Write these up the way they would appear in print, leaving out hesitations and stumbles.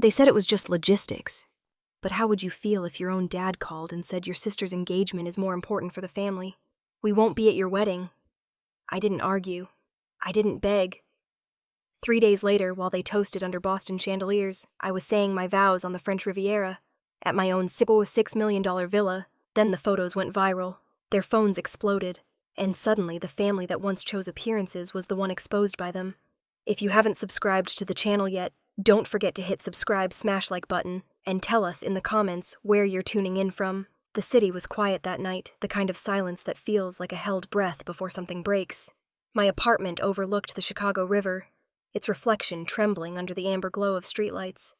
They said it was just logistics. But how would you feel if your own dad called and said your sister's engagement is more important for the family? We won't be at your wedding. I didn't argue. I didn't beg. 3 days later, while they toasted under Boston chandeliers, I was saying my vows on the French Riviera, at my own $6 million villa. Then the photos went viral. Their phones exploded, and suddenly the family that once chose appearances was the one exposed by them. If you haven't subscribed to the channel yet, don't forget to hit subscribe, smash like button, and tell us in the comments where you're tuning in from. The city was quiet that night, the kind of silence that feels like a held breath before something breaks. My apartment overlooked the Chicago River, its reflection trembling under the amber glow of streetlights.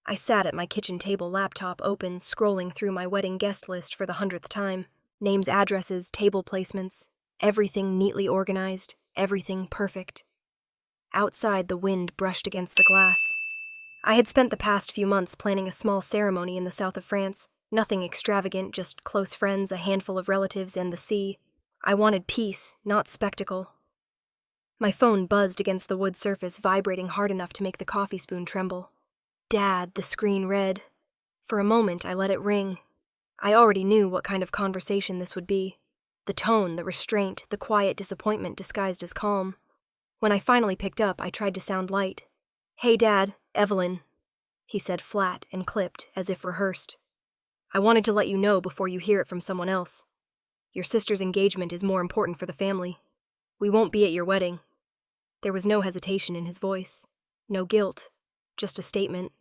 I sat at my kitchen table, laptop open, scrolling through my wedding guest list for the 100th time. Names, addresses, table placements, everything neatly organized, everything perfect. Outside, the wind brushed against the glass. I had spent the past few months planning a small ceremony in the south of France. Nothing extravagant, just close friends, a handful of relatives, and the sea. I wanted peace, not spectacle. My phone buzzed against the wood surface, vibrating hard enough to make the coffee spoon tremble. Dad, the screen read. For a moment, I let it ring. I already knew what kind of conversation this would be. The tone, the restraint, the quiet disappointment disguised as calm. When I finally picked up, I tried to sound light. "Hey, Dad, Evelyn," he said, flat and clipped, as if rehearsed. "I wanted to let you know before you hear it from someone else. Your sister's engagement is more important for the family. We won't be at your wedding." There was no hesitation in his voice. No guilt. Just a statement.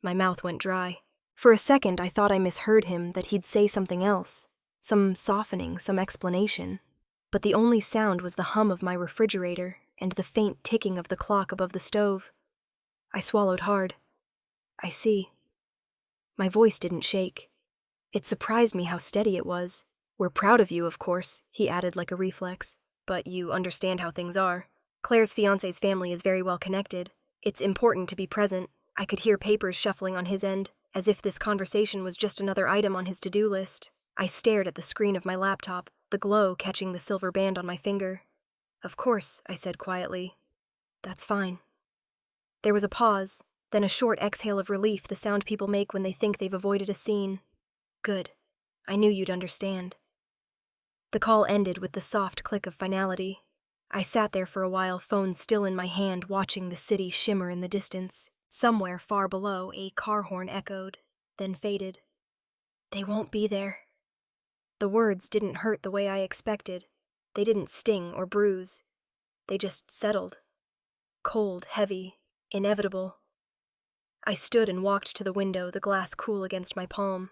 My mouth went dry. For a second, I thought I misheard him, that he'd say something else. Some softening, some explanation. But the only sound was the hum of my refrigerator and the faint ticking of the clock above the stove. I swallowed hard. "I see." My voice didn't shake. It surprised me how steady it was. "We're proud of you, of course," he added like a reflex. "But you understand how things are. Claire's fiancé's family is very well connected. It's important to be present." I could hear papers shuffling on his end, as if this conversation was just another item on his to-do list. I stared at the screen of my laptop, the glow catching the silver band on my finger. "Of course," I said quietly. "That's fine." There was a pause, then a short exhale of relief, the sound people make when they think they've avoided a scene. "Good. I knew you'd understand." The call ended with the soft click of finality. I sat there for a while, phone still in my hand, watching the city shimmer in the distance. Somewhere far below, a car horn echoed, then faded. "They won't be there." The words didn't hurt the way I expected. They didn't sting or bruise. They just settled. Cold, heavy, inevitable. I stood and walked to the window, the glass cool against my palm.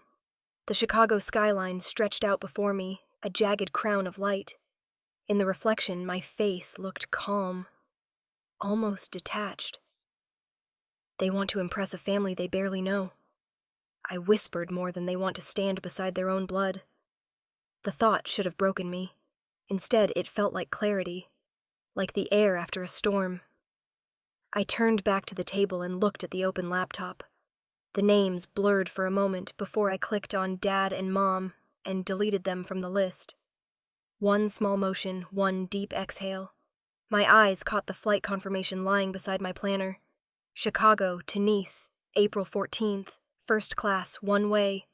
The Chicago skyline stretched out before me, a jagged crown of light. In the reflection, my face looked calm, almost detached. They want to impress a family they barely know. I whispered more than they want to stand beside their own blood. The thought should have broken me. Instead, it felt like clarity, like the air after a storm. I turned back to the table and looked at the open laptop. The names blurred for a moment before I clicked on Dad and Mom and deleted them from the list. One small motion, one deep exhale. My eyes caught the flight confirmation lying beside my planner. Chicago to Nice, April 14th, first class, one way.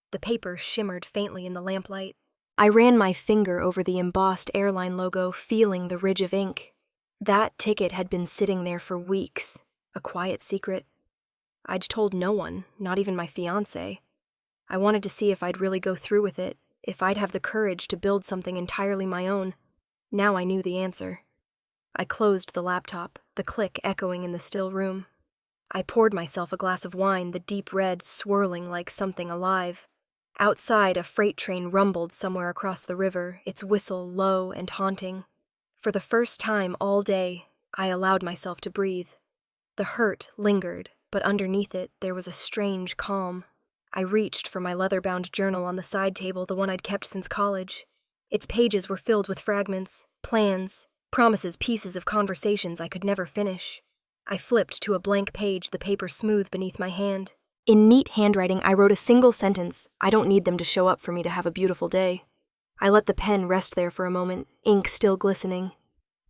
The paper shimmered faintly in the lamplight. I ran my finger over the embossed airline logo, feeling the ridge of ink. That ticket had been sitting there for weeks, a quiet secret. I'd told no one, not even my fiancé. I wanted to see if I'd really go through with it, if I'd have the courage to build something entirely my own. Now I knew the answer. I closed the laptop, the click echoing in the still room. I poured myself a glass of wine, the deep red swirling like something alive. Outside, a freight train rumbled somewhere across the river, its whistle low and haunting. For the first time all day, I allowed myself to breathe. The hurt lingered, but underneath it, there was a strange calm. I reached for my leather-bound journal on the side table, the one I'd kept since college. Its pages were filled with fragments, plans, promises, pieces of conversations I could never finish. I flipped to a blank page, the paper smooth beneath my hand. In neat handwriting, I wrote a single sentence: "I don't need them to show up for me to have a beautiful day." I let the pen rest there for a moment, ink still glistening.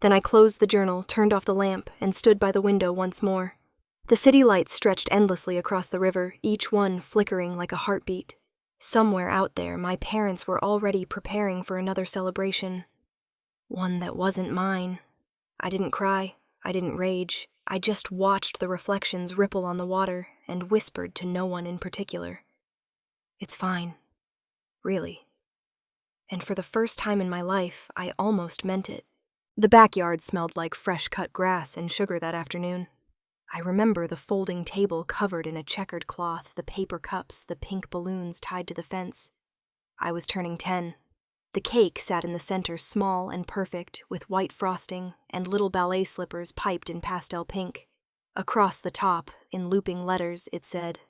Then I closed the journal, turned off the lamp, and stood by the window once more. The city lights stretched endlessly across the river, each one flickering like a heartbeat. Somewhere out there, my parents were already preparing for another celebration. One that wasn't mine. I didn't cry. I didn't rage. I just watched the reflections ripple on the water and whispered to no one in particular. It's fine. Really. And for the first time in my life, I almost meant it. The backyard smelled like fresh-cut grass and sugar that afternoon. I remember the folding table covered in a checkered cloth, the paper cups, the pink balloons tied to the fence. I was turning 10. The cake sat in the center, small and perfect, with white frosting and little ballet slippers piped in pastel pink. Across the top, in looping letters, it said,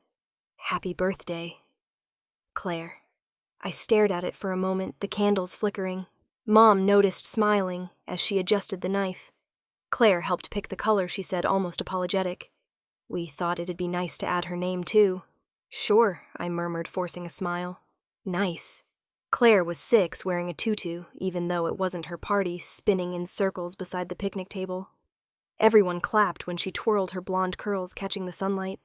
"Happy birthday, Claire." I stared at it for a moment, the candles flickering. Mom noticed, smiling, as she adjusted the knife. Claire helped pick the color, she said, almost apologetic. We thought it'd be nice to add her name, too. Sure, I murmured, forcing a smile. Nice. Claire was 6, wearing a tutu, even though it wasn't her party, spinning in circles beside the picnic table. Everyone clapped when she twirled her blonde curls, catching the sunlight.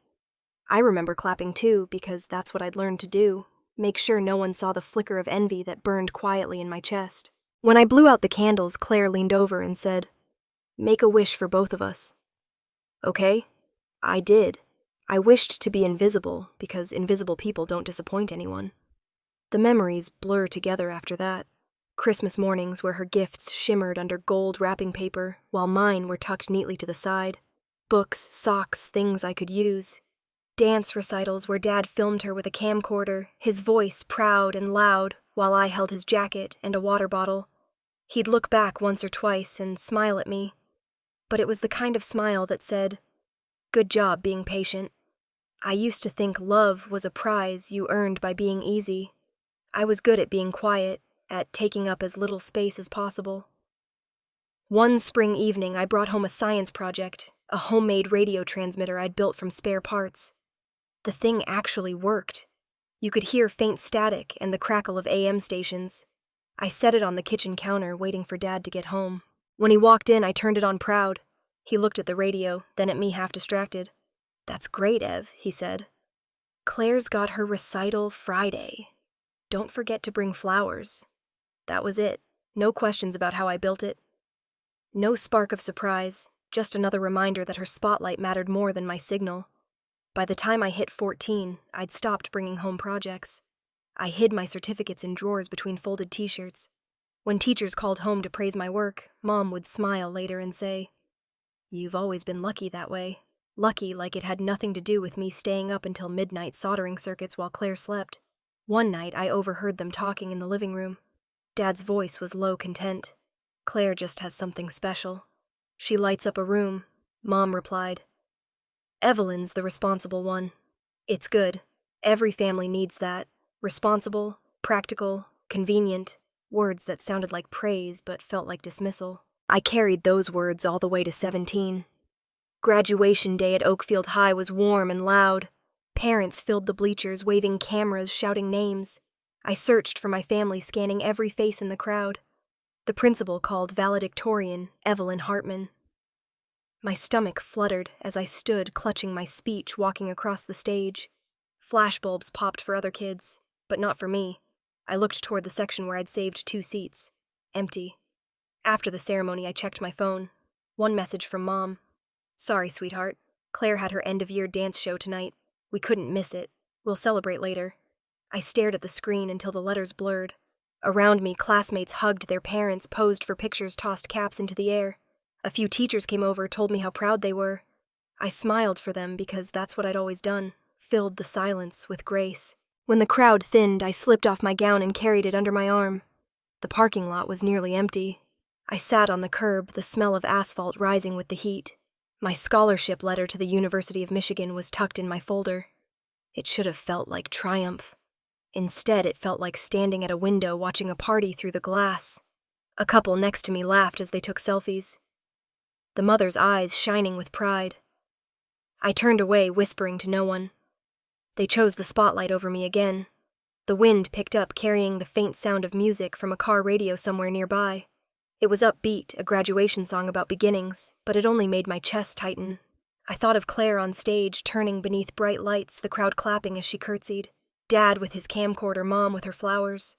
I remember clapping too, because that's what I'd learned to do. Make sure no one saw the flicker of envy that burned quietly in my chest. When I blew out the candles, Claire leaned over and said, "Make a wish for both of us." Okay? I did. I wished to be invisible, because invisible people don't disappoint anyone. The memories blur together after that. Christmas mornings where her gifts shimmered under gold wrapping paper, while mine were tucked neatly to the side. Books, socks, things I could use. Dance recitals where Dad filmed her with a camcorder, his voice proud and loud, while I held his jacket and a water bottle. He'd look back once or twice and smile at me. But it was the kind of smile that said, "Good job being patient." I used to think love was a prize you earned by being easy. I was good at being quiet, at taking up as little space as possible. One spring evening, I brought home a science project, a homemade radio transmitter I'd built from spare parts. The thing actually worked. You could hear faint static and the crackle of AM stations. I set it on the kitchen counter, waiting for Dad to get home. When he walked in, I turned it on proud. He looked at the radio, then at me half distracted. "That's great, Ev," he said. "Claire's got her recital Friday. Don't forget to bring flowers." That was it. No questions about how I built it. No spark of surprise, just another reminder that her spotlight mattered more than my signal. By the time I hit 14, I'd stopped bringing home projects. I hid my certificates in drawers between folded t-shirts. When teachers called home to praise my work, Mom would smile later and say, "You've always been lucky that way." Lucky like it had nothing to do with me staying up until midnight soldering circuits while Claire slept. One night, I overheard them talking in the living room. Dad's voice was low content. "Claire just has something special. She lights up a room," Mom replied. "Evelyn's the responsible one. It's good. Every family needs that. Responsible, practical, convenient. Words that sounded like praise but felt like dismissal. I carried those words all the way to 17. Graduation day at Oakfield High was warm and loud. Parents filled the bleachers, waving cameras, shouting names. I searched for my family, scanning every face in the crowd. The principal called valedictorian Evelyn Hartman. My stomach fluttered as I stood clutching my speech, walking across the stage. Flashbulbs popped for other kids, but not for me. I looked toward the section where I'd saved 2 seats. Empty. After the ceremony, I checked my phone. One message from Mom. "Sorry, sweetheart. Claire had her end-of-year dance show tonight. We couldn't miss it. We'll celebrate later." I stared at the screen until the letters blurred. Around me, classmates hugged their parents, posed for pictures, tossed caps into the air. A few teachers came over, told me how proud they were. I smiled for them because that's what I'd always done, filled the silence with grace. When the crowd thinned, I slipped off my gown and carried it under my arm. The parking lot was nearly empty. I sat on the curb, the smell of asphalt rising with the heat. My scholarship letter to the University of Michigan was tucked in my folder. It should have felt like triumph. Instead, it felt like standing at a window watching a party through the glass. A couple next to me laughed as they took selfies. The mother's eyes shining with pride. I turned away, whispering to no one. They chose the spotlight over me again. The wind picked up, carrying the faint sound of music from a car radio somewhere nearby. It was upbeat, a graduation song about beginnings, but it only made my chest tighten. I thought of Claire on stage, turning beneath bright lights, the crowd clapping as she curtsied, Dad with his camcorder, Mom with her flowers,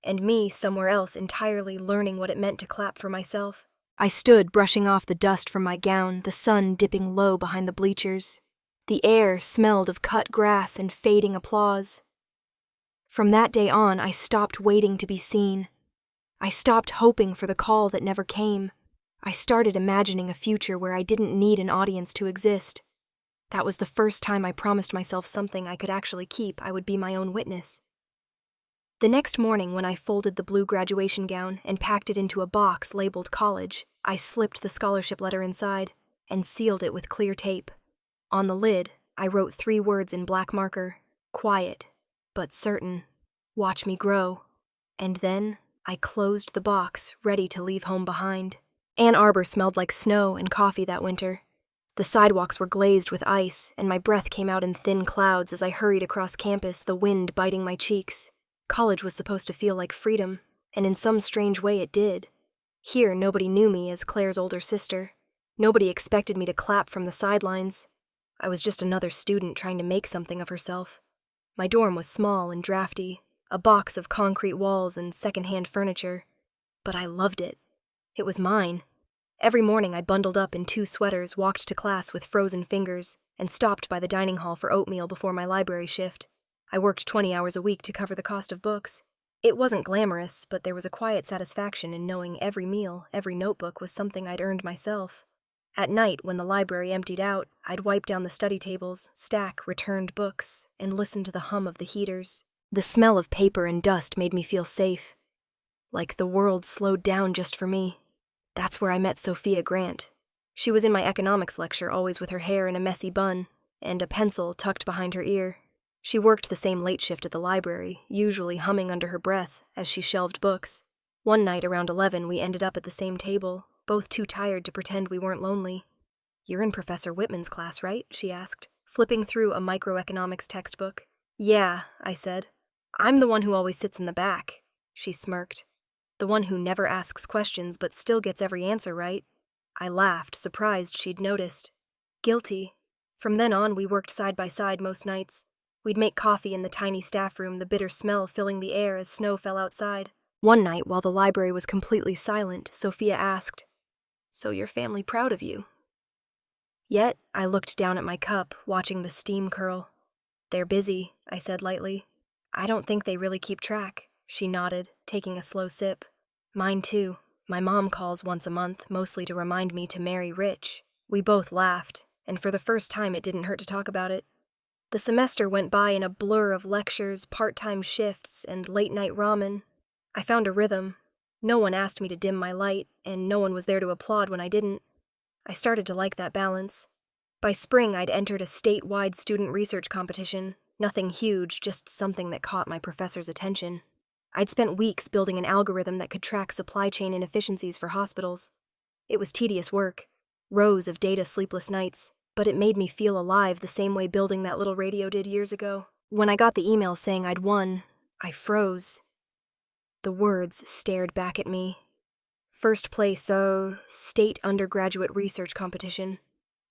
and me somewhere else entirely learning what it meant to clap for myself. I stood brushing off the dust from my gown, the sun dipping low behind the bleachers. The air smelled of cut grass and fading applause. From that day on, I stopped waiting to be seen. I stopped hoping for the call that never came. I started imagining a future where I didn't need an audience to exist. That was the first time I promised myself something I could actually keep. I would be my own witness. The next morning, when I folded the blue graduation gown and packed it into a box labeled college, I slipped the scholarship letter inside and sealed it with clear tape. On the lid, I wrote 3 words in black marker: quiet, but certain. Watch me grow. And then I closed the box, ready to leave home behind. Ann Arbor smelled like snow and coffee that winter. The sidewalks were glazed with ice, and my breath came out in thin clouds as I hurried across campus, the wind biting my cheeks. College was supposed to feel like freedom, and in some strange way it did. Here, nobody knew me as Claire's older sister. Nobody expected me to clap from the sidelines. I was just another student trying to make something of herself. My dorm was small and drafty, a box of concrete walls and secondhand furniture. But I loved it. It was mine. Every morning I bundled up in 2 sweaters, walked to class with frozen fingers, and stopped by the dining hall for oatmeal before my library shift. I worked 20 hours a week to cover the cost of books. It wasn't glamorous, but there was a quiet satisfaction in knowing every meal, every notebook was something I'd earned myself. At night, when the library emptied out, I'd wipe down the study tables, stack returned books, and listen to the hum of the heaters. The smell of paper and dust made me feel safe. Like the world slowed down just for me. That's where I met Sophia Grant. She was in my economics lecture, always with her hair in a messy bun, and a pencil tucked behind her ear. She worked the same late shift at the library, usually humming under her breath as she shelved books. One night around 11, we ended up at the same table, both too tired to pretend we weren't lonely. "You're in Professor Whitman's class, right?" she asked, flipping through a microeconomics textbook. "Yeah," I said. "I'm the one who always sits in the back," she smirked. "The one who never asks questions but still gets every answer right." I laughed, surprised she'd noticed. Guilty. From then on, we worked side by side most nights. We'd make coffee in the tiny staff room, the bitter smell filling the air as snow fell outside. One night, while the library was completely silent, Sophia asked, "So your family proud of you?" Yet, I looked down at my cup, watching the steam curl. "They're busy," I said lightly. "I don't think they really keep track," she nodded, taking a slow sip. "Mine too. My mom calls once a month, mostly to remind me to marry rich." We both laughed, and for the first time it didn't hurt to talk about it. The semester went by in a blur of lectures, part-time shifts, and late-night ramen. I found a rhythm. No one asked me to dim my light, and no one was there to applaud when I didn't. I started to like that balance. By spring, I'd entered a statewide student research competition. Nothing huge, just something that caught my professor's attention. I'd spent weeks building an algorithm that could track supply chain inefficiencies for hospitals. It was tedious work, rows of data, sleepless nights, but it made me feel alive the same way building that little radio did years ago. When I got the email saying I'd won, I froze. The words stared back at me. First place, state undergraduate research competition.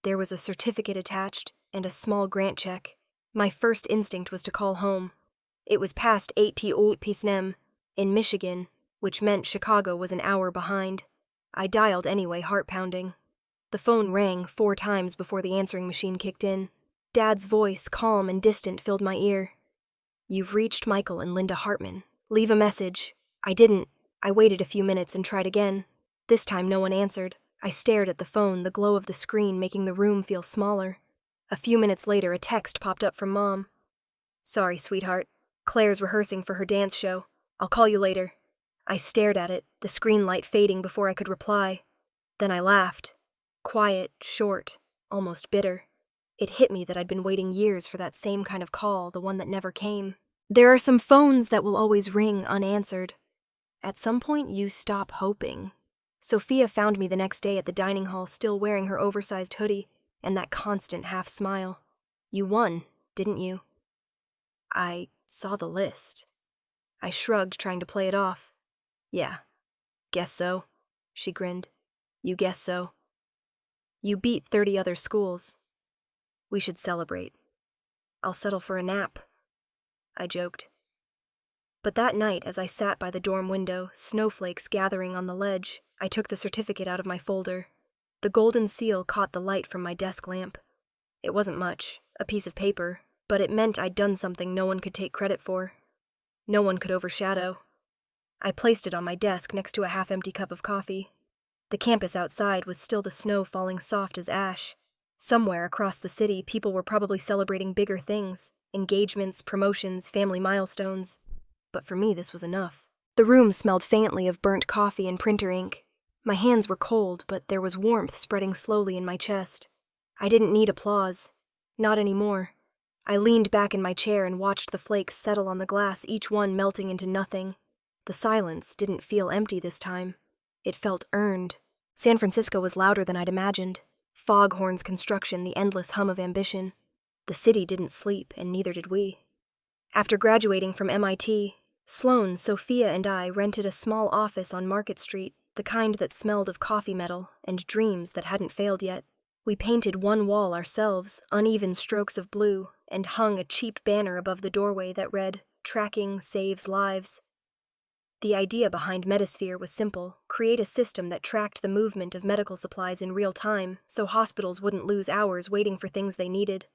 There was a certificate attached and a small grant check. My first instinct was to call home. It was past 8 p.m. in Michigan, which meant Chicago was an hour behind. I dialed anyway, heart pounding. The phone rang 4 times before the answering machine kicked in. Dad's voice, calm and distant, filled my ear. "You've reached Michael and Linda Hartman. Leave a message." I didn't. I waited a few minutes and tried again. This time no one answered. I stared at the phone, the glow of the screen making the room feel smaller. A few minutes later, a text popped up from Mom. "Sorry, sweetheart. Claire's rehearsing for her dance show. I'll call you later." I stared at it, the screen light fading before I could reply. Then I laughed. Quiet, short, almost bitter. It hit me that I'd been waiting years for that same kind of call, the one that never came. There are some phones that will always ring unanswered. At some point, you stop hoping. Sophia found me the next day at the dining hall, still wearing her oversized hoodie and that constant half smile. "You won, didn't you?" I saw the list. I shrugged, trying to play it off. "Yeah, guess so," she grinned. "You guess so. You beat 30 other schools. We should celebrate. I'll settle for a nap, I joked. But that night, as I sat by the dorm window, snowflakes gathering on the ledge, I took the certificate out of my folder. The golden seal caught the light from my desk lamp. It wasn't much, a piece of paper, but it meant I'd done something no one could take credit for. No one could overshadow. I placed it on my desk next to a half-empty cup of coffee. The campus outside was still the snow falling soft as ash. Somewhere across the city, people were probably celebrating bigger things, engagements, promotions, family milestones. But for me, this was enough. The room smelled faintly of burnt coffee and printer ink. My hands were cold, but there was warmth spreading slowly in my chest. I didn't need applause. Not anymore. I leaned back in my chair and watched the flakes settle on the glass, each one melting into nothing. The silence didn't feel empty this time. It felt earned. San Francisco was louder than I'd imagined. Foghorns construction, the endless hum of ambition. The city didn't sleep, and neither did we. After graduating from MIT, Sloane, Sophia, and I rented a small office on Market Street, the kind that smelled of coffee metal and dreams that hadn't failed yet. We painted one wall ourselves, uneven strokes of blue, and hung a cheap banner above the doorway that read, "Tracking saves lives." The idea behind Metasphere was simple: create a system that tracked the movement of medical supplies in real time so hospitals wouldn't lose hours waiting for things they needed.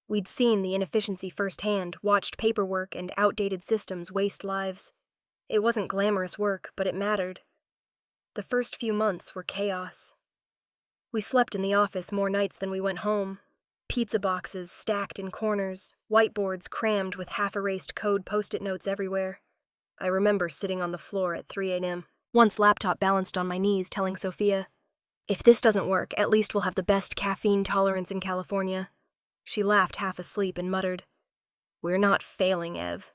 We'd seen the inefficiency firsthand, watched paperwork and outdated systems waste lives. It wasn't glamorous work, but it mattered. The first few months were chaos. We slept in the office more nights than we went home. Pizza boxes stacked in corners, whiteboards crammed with half-erased code post-it notes everywhere. I remember sitting on the floor at 3 a.m. Once laptop balanced on my knees, telling Sophia, "If this doesn't work, at least we'll have the best caffeine tolerance in California." She laughed half asleep and muttered, "We're not failing, Ev.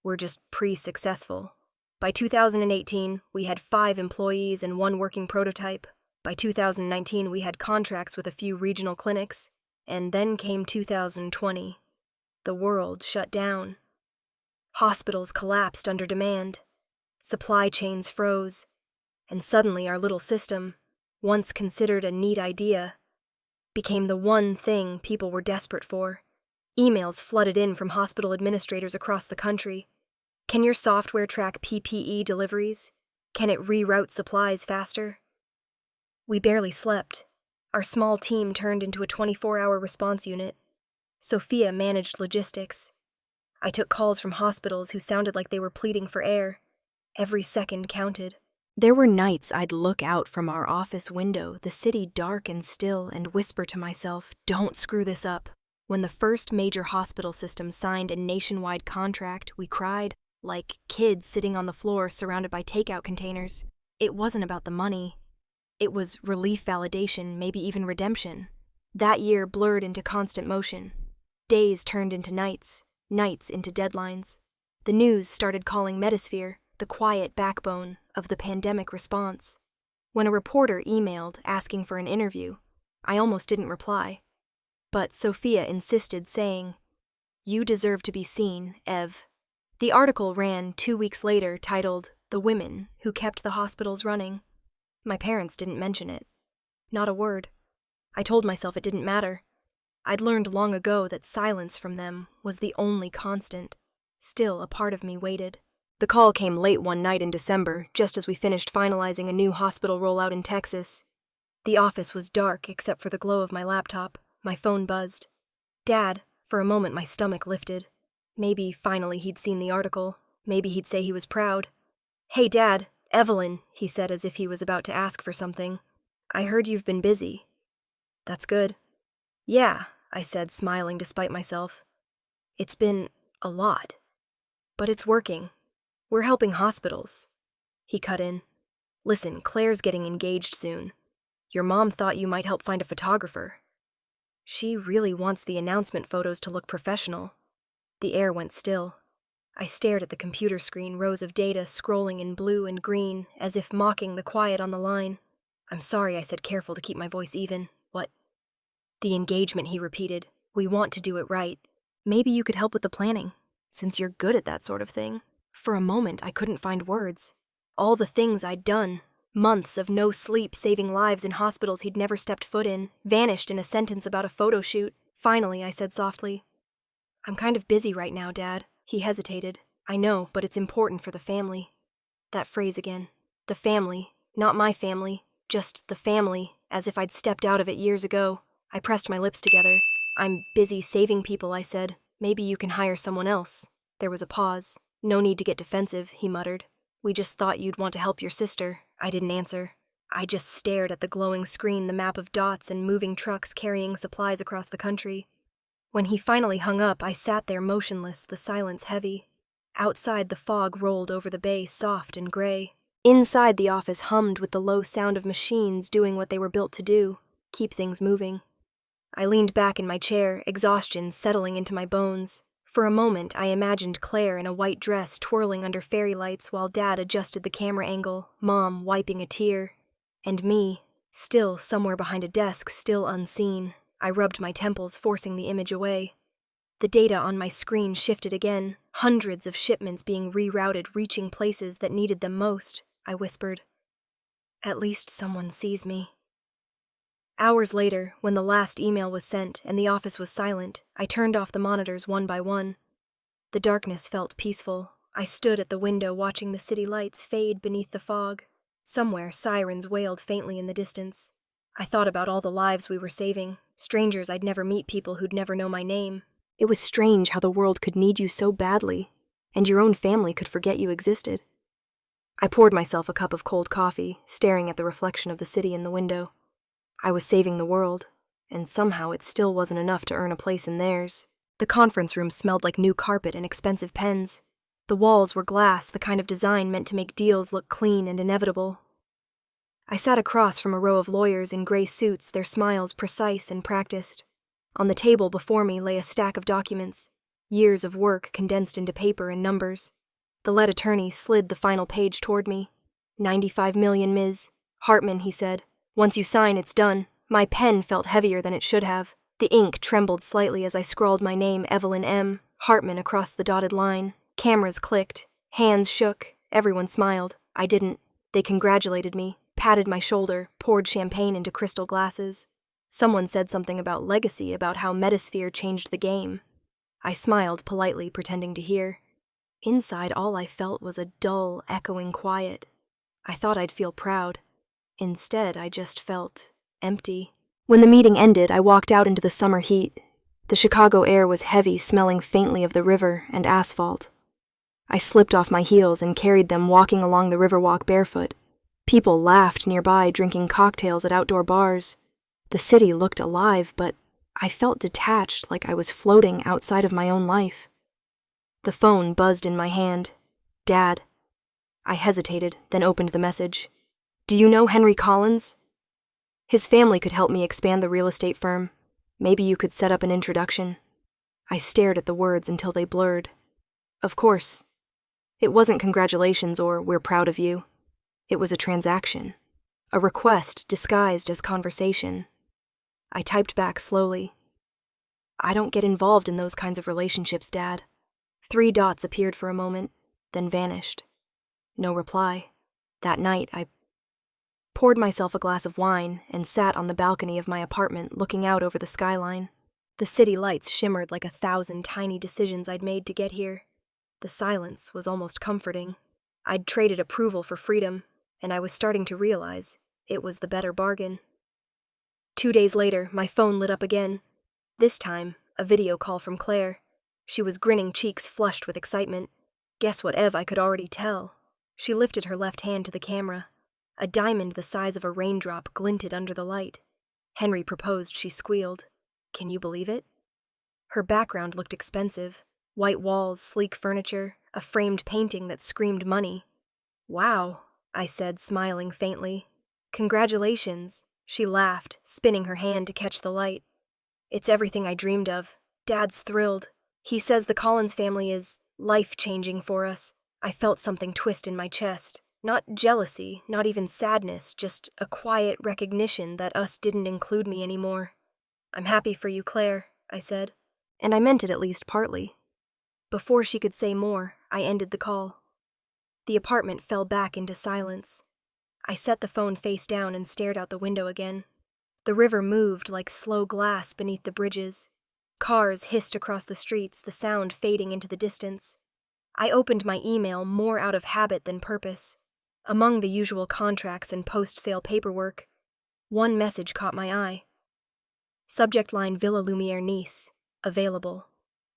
We're just pre-successful." By 2018, we had 5 employees and 1 working prototype. By 2019, we had contracts with a few regional clinics. And then came 2020. The world shut down. Hospitals collapsed under demand. Supply chains froze. And suddenly our little system, once considered a neat idea, became the one thing people were desperate for. Emails flooded in from hospital administrators across the country. Can your software track PPE deliveries? Can it reroute supplies faster? We barely slept. Our small team turned into a 24-hour response unit. Sophia managed logistics. I took calls from hospitals who sounded like they were pleading for air. Every second counted. There were nights I'd look out from our office window, the city dark and still, and whisper to myself, "Don't screw this up." When the first major hospital system signed a nationwide contract, we cried like kids sitting on the floor surrounded by takeout containers. It wasn't about the money. It was relief validation, maybe even redemption. That year blurred into constant motion. Days turned into nights, nights into deadlines. The news started calling Metasphere the quiet backbone of the pandemic response. When a reporter emailed asking for an interview, I almost didn't reply. But Sophia insisted, saying, "You deserve to be seen, Ev." The article ran 2 weeks later, titled, "The Women Who Kept the Hospitals Running." My parents didn't mention it. Not a word. I told myself it didn't matter. I'd learned long ago that silence from them was the only constant. Still, a part of me waited. The call came late one night in December, just as we finished finalizing a new hospital rollout in Texas. The office was dark except for the glow of my laptop. My phone buzzed. Dad. For a moment my stomach lifted. Maybe finally he'd seen the article. Maybe he'd say he was proud. "Hey, Dad. Evelyn," he said as if he was about to ask for something. "I heard you've been busy." "That's good." "Yeah," I said, smiling despite myself. "It's been a lot. But it's working. We're helping hospitals." He cut in. "Listen, Claire's getting engaged soon. Your mom thought you might help find a photographer. She really wants the announcement photos to look professional." The air went still. I stared at the computer screen, rows of data scrolling in blue and green, as if mocking the quiet on the line. "I'm sorry," I said, careful to keep my voice even. "What?" "The engagement," he repeated. "We want to do it right. Maybe you could help with the planning, since you're good at that sort of thing." For a moment, I couldn't find words. All the things I'd done, months of no sleep saving lives in hospitals he'd never stepped foot in, vanished in a sentence about a photo shoot. Finally, I said softly, "I'm kind of busy right now, Dad." He hesitated. "I know, but it's important for the family." That phrase again. The family. Not my family. Just the family, as if I'd stepped out of it years ago. I pressed my lips together. "I'm busy saving people," I said. "Maybe you can hire someone else." There was a pause. "No need to get defensive," he muttered. "We just thought you'd want to help your sister." I didn't answer. I just stared at the glowing screen, the map of dots and moving trucks carrying supplies across the country. When he finally hung up, I sat there motionless, the silence heavy. Outside, the fog rolled over the bay, soft and gray. Inside, the office hummed with the low sound of machines doing what they were built to do, keep things moving. I leaned back in my chair, exhaustion settling into my bones. For a moment, I imagined Claire in a white dress twirling under fairy lights while Dad adjusted the camera angle, Mom wiping a tear. And me, still somewhere behind a desk, still unseen. I rubbed my temples, forcing the image away. The data on my screen shifted again, hundreds of shipments being rerouted, reaching places that needed them most, I whispered. At least someone sees me. Hours later, when the last email was sent and the office was silent, I turned off the monitors one by one. The darkness felt peaceful. I stood at the window watching the city lights fade beneath the fog. Somewhere, sirens wailed faintly in the distance. I thought about all the lives we were saving, strangers I'd never meet, people who'd never know my name. It was strange how the world could need you so badly, and your own family could forget you existed. I poured myself a cup of cold coffee, staring at the reflection of the city in the window. I was saving the world, and somehow it still wasn't enough to earn a place in theirs. The conference room smelled like new carpet and expensive pens. The walls were glass, the kind of design meant to make deals look clean and inevitable. I sat across from a row of lawyers in gray suits, their smiles precise and practiced. On the table before me lay a stack of documents, years of work condensed into paper and numbers. The lead attorney slid the final page toward me. 95 million, Ms. Hartman, he said. "Once you sign, it's done." My pen felt heavier than it should have. The ink trembled slightly as I scrawled my name, Evelyn M. Hartman, across the dotted line. Cameras clicked. Hands shook. Everyone smiled. I didn't. They congratulated me, patted my shoulder, poured champagne into crystal glasses. Someone said something about legacy, about how Metasphere changed the game. I smiled politely, pretending to hear. Inside, all I felt was a dull, echoing quiet. I thought I'd feel proud. Instead, I just felt empty. When the meeting ended, I walked out into the summer heat. The Chicago air was heavy, smelling faintly of the river and asphalt. I slipped off my heels and carried them, walking along the riverwalk barefoot. People laughed nearby, drinking cocktails at outdoor bars. The city looked alive, but I felt detached, like I was floating outside of my own life. The phone buzzed in my hand. Dad. I hesitated, then opened the message. "Do you know Henry Collins? His family could help me expand the real estate firm. Maybe you could set up an introduction." I stared at the words until they blurred. Of course. It wasn't congratulations or "we're proud of you." It was a transaction. A request disguised as conversation. I typed back slowly. "I don't get involved in those kinds of relationships, Dad." 3 dots appeared for a moment, then vanished. No reply. That night, I poured myself a glass of wine and sat on the balcony of my apartment, looking out over the skyline. The city lights shimmered like 1,000 tiny decisions I'd made to get here. The silence was almost comforting. I'd traded approval for freedom, and I was starting to realize it was the better bargain. 2 days later, my phone lit up again. This time, a video call from Claire. She was grinning, cheeks flushed with excitement. Guess what, Ev, I could already tell. She lifted her left hand to the camera. A diamond the size of a raindrop glinted under the light. Henry proposed, she squealed. Can you believe it? Her background looked expensive. White walls, sleek furniture, a framed painting that screamed money. Wow, I said, smiling faintly. Congratulations, she laughed, spinning her hand to catch the light. It's everything I dreamed of. Dad's thrilled. He says the Collins family is life-changing for us. I felt something twist in my chest. Not jealousy, not even sadness, just a quiet recognition that us didn't include me anymore. I'm happy for you, Claire, I said. And I meant it at least partly. Before she could say more, I ended the call. The apartment fell back into silence. I set the phone face down and stared out the window again. The river moved like slow glass beneath the bridges. Cars hissed across the streets, the sound fading into the distance. I opened my email more out of habit than purpose. Among the usual contracts and post-sale paperwork, one message caught my eye. Subject line Villa Lumiere Nice, available.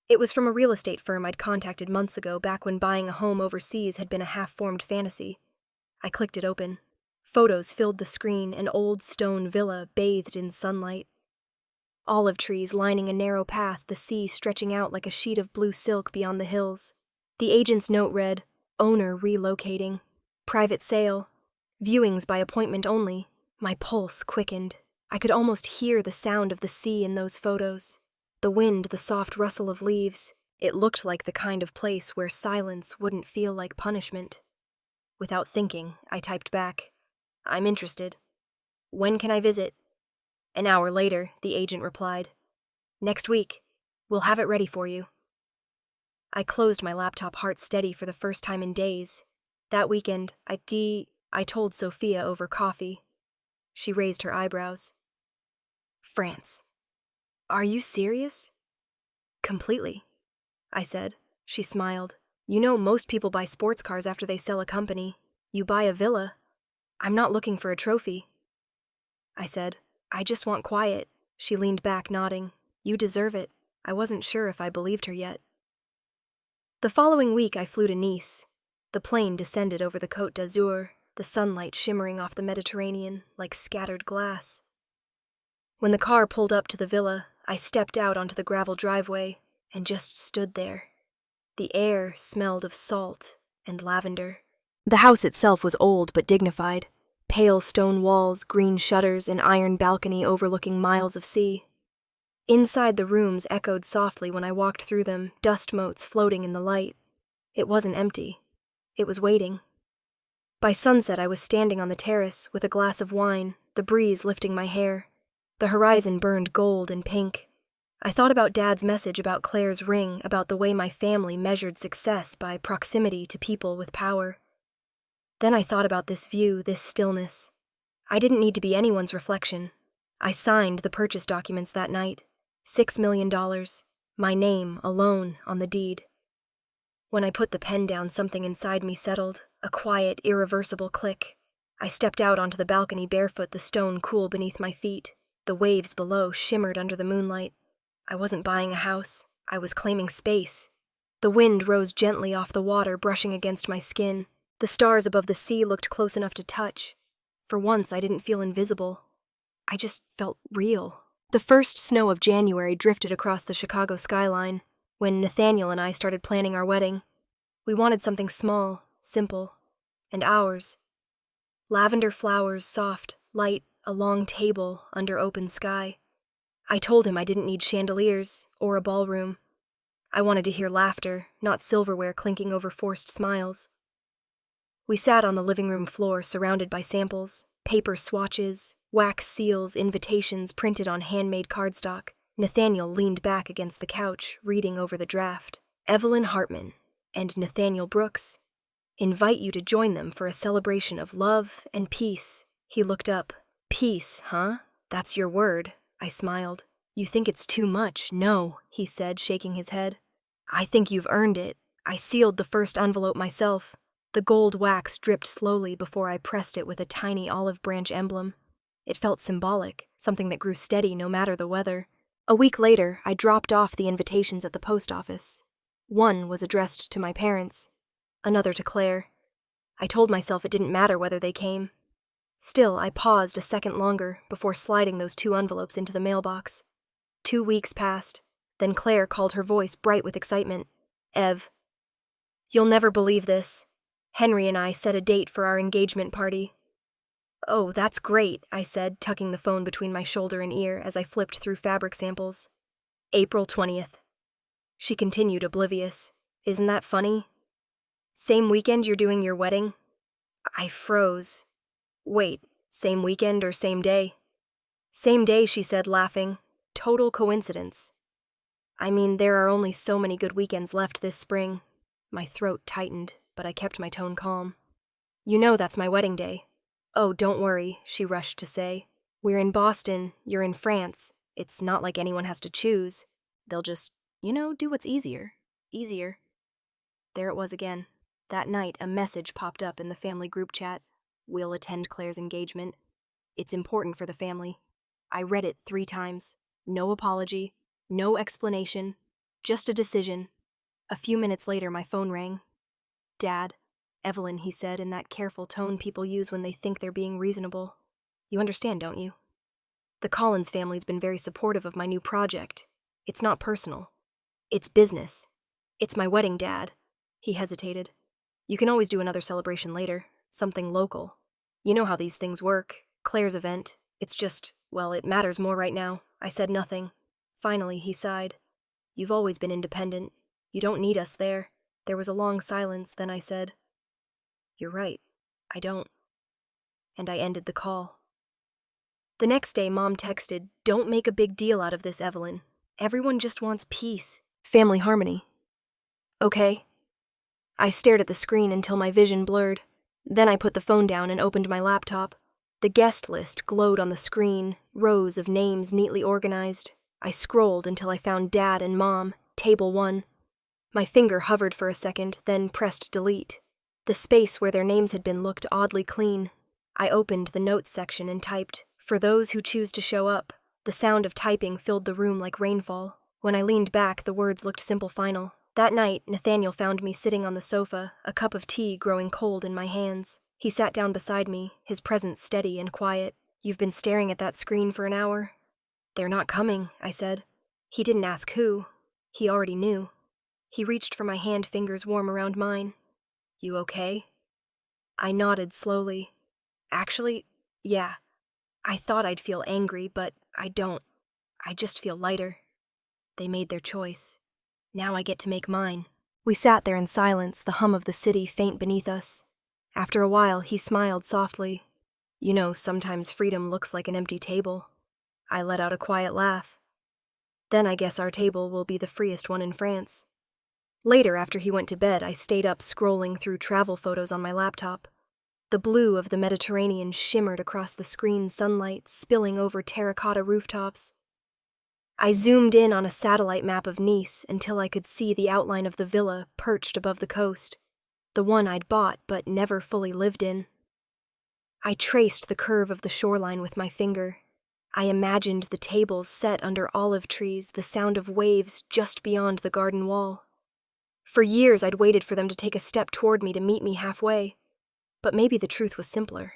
It was from a real estate firm I'd contacted months ago, back when buying a home overseas had been a half-formed fantasy. I clicked it open. Photos filled the screen, an old stone villa bathed in sunlight. Olive trees lining a narrow path, the sea stretching out like a sheet of blue silk beyond the hills. The agent's note read, owner relocating. Private sale. Viewings by appointment only. My pulse quickened. I could almost hear the sound of the sea in those photos. The wind, the soft rustle of leaves. It looked like the kind of place where silence wouldn't feel like punishment. Without thinking, I typed back, I'm interested. When can I visit? An hour later, the agent replied, next week. We'll have it ready for you. I closed my laptop, heart steady for the first time in days. That weekend, I told Sophia over coffee. She raised her eyebrows. France. Are you serious? Completely, I said. She smiled. You know, most people buy sports cars after they sell a company. You buy a villa. I'm not looking for a trophy. I said, I just want quiet. She leaned back, nodding. You deserve it. I wasn't sure if I believed her yet. The following week, I flew to Nice. The plane descended over the Côte d'Azur, the sunlight shimmering off the Mediterranean like scattered glass. When the car pulled up to the villa, I stepped out onto the gravel driveway and just stood there. The air smelled of salt and lavender. The house itself was old but dignified. Pale stone walls, green shutters, an iron balcony overlooking miles of sea. Inside the rooms echoed softly when I walked through them, dust motes floating in the light. It wasn't empty. It was waiting. By sunset, I was standing on the terrace with a glass of wine, the breeze lifting my hair. The horizon burned gold and pink. I thought about Dad's message about Claire's ring, about the way my family measured success by proximity to people with power. Then I thought about this view, this stillness. I didn't need to be anyone's reflection. I signed the purchase documents that night. $6 million. My name, alone, on the deed. When I put the pen down, something inside me settled, a quiet, irreversible click. I stepped out onto the balcony barefoot, the stone cool beneath my feet. The waves below shimmered under the moonlight. I wasn't buying a house. I was claiming space. The wind rose gently off the water, brushing against my skin. The stars above the sea looked close enough to touch. For once, I didn't feel invisible. I just felt real. The first snow of January drifted across the Chicago skyline. When Nathaniel and I started planning our wedding, we wanted something small, simple, and ours. Lavender flowers, soft, light, a long table under open sky. I told him I didn't need chandeliers or a ballroom. I wanted to hear laughter, not silverware clinking over forced smiles. We sat on the living room floor, surrounded by samples, paper swatches, wax seals, invitations printed on handmade cardstock. Nathaniel leaned back against the couch, reading over the draft. Evelyn Hartman and Nathaniel Brooks invite you to join them for a celebration of love and peace. He looked up. Peace, huh? That's your word. I smiled. You think it's too much? No, he said, shaking his head. I think you've earned it. I sealed the first envelope myself. The gold wax dripped slowly before I pressed it with a tiny olive branch emblem. It felt symbolic, something that grew steady no matter the weather. A week later, I dropped off the invitations at the post office. One was addressed to my parents, another to Claire. I told myself it didn't matter whether they came. Still, I paused a second longer before sliding those 2 envelopes into the mailbox. 2 weeks passed. Then Claire called, her voice bright with excitement. Ev, you'll never believe this. Henry and I set a date for our engagement party. Oh, that's great, I said, tucking the phone between my shoulder and ear as I flipped through fabric samples. April 20th. She continued, oblivious. Isn't that funny? Same weekend you're doing your wedding? I froze. Wait, same weekend or same day? Same day, she said, laughing. Total coincidence. I mean, there are only so many good weekends left this spring. My throat tightened, but I kept my tone calm. You know that's my wedding day. Oh, don't worry, she rushed to say. We're in Boston, you're in France. It's not like anyone has to choose. They'll just, do what's easier. Easier. There it was again. That night, a message popped up in the family group chat. We'll attend Claire's engagement. It's important for the family. I read it 3 times. No apology, no explanation, just a decision. A few minutes later, my phone rang. Dad. Evelyn, he said in that careful tone people use when they think they're being reasonable. You understand, don't you? The Collins family's been very supportive of my new project. It's not personal. It's business. It's my wedding, Dad. He hesitated. You can always do another celebration later. Something local. You know how these things work. Claire's event. It's just, well, it matters more right now. I said nothing. Finally, he sighed. You've always been independent. You don't need us there. There was a long silence, then I said, You're right. I don't. And I ended the call. The next day, Mom texted, Don't make a big deal out of this, Evelyn. Everyone just wants peace. Family harmony. Okay. I stared at the screen until my vision blurred. Then I put the phone down and opened my laptop. The guest list glowed on the screen, rows of names neatly organized. I scrolled until I found Dad and Mom, table 1. My finger hovered for a second, then pressed delete. The space where their names had been looked oddly clean. I opened the notes section and typed, For those who choose to show up. The sound of typing filled the room like rainfall. When I leaned back, the words looked simple final. That night, Nathaniel found me sitting on the sofa, a cup of tea growing cold in my hands. He sat down beside me, his presence steady and quiet. You've been staring at that screen for an hour? They're not coming, I said. He didn't ask who. He already knew. He reached for my hand, fingers warm around mine. You okay? I nodded slowly. Actually, yeah. I thought I'd feel angry, but I don't. I just feel lighter. They made their choice. Now I get to make mine. We sat there in silence, the hum of the city faint beneath us. After a while, he smiled softly. You know, sometimes freedom looks like an empty table. I let out a quiet laugh. Then I guess our table will be the freest one in France. Later, after he went to bed, I stayed up scrolling through travel photos on my laptop. The blue of the Mediterranean shimmered across the screen's sunlight, spilling over terracotta rooftops. I zoomed in on a satellite map of Nice until I could see the outline of the villa perched above the coast, the one I'd bought but never fully lived in. I traced the curve of the shoreline with my finger. I imagined the tables set under olive trees, the sound of waves just beyond the garden wall. For years I'd waited for them to take a step toward me to meet me halfway. But maybe the truth was simpler.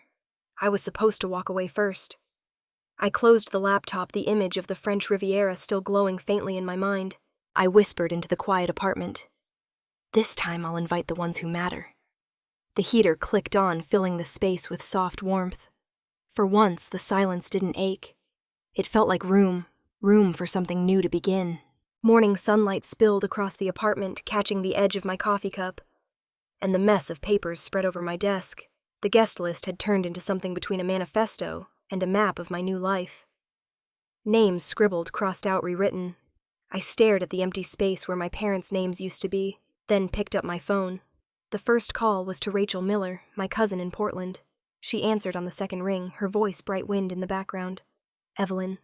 I was supposed to walk away first. I closed the laptop, the image of the French Riviera still glowing faintly in my mind. I whispered into the quiet apartment. This time I'll invite the ones who matter. The heater clicked on, filling the space with soft warmth. For once, the silence didn't ache. It felt like room for something new to begin. Morning sunlight spilled across the apartment, catching the edge of my coffee cup. And the mess of papers spread over my desk. The guest list had turned into something between a manifesto and a map of my new life. Names scribbled, crossed out, rewritten. I stared at the empty space where my parents' names used to be, then picked up my phone. The first call was to Rachel Miller, my cousin in Portland. She answered on the second ring, her voice bright wind in the background. Evelyn.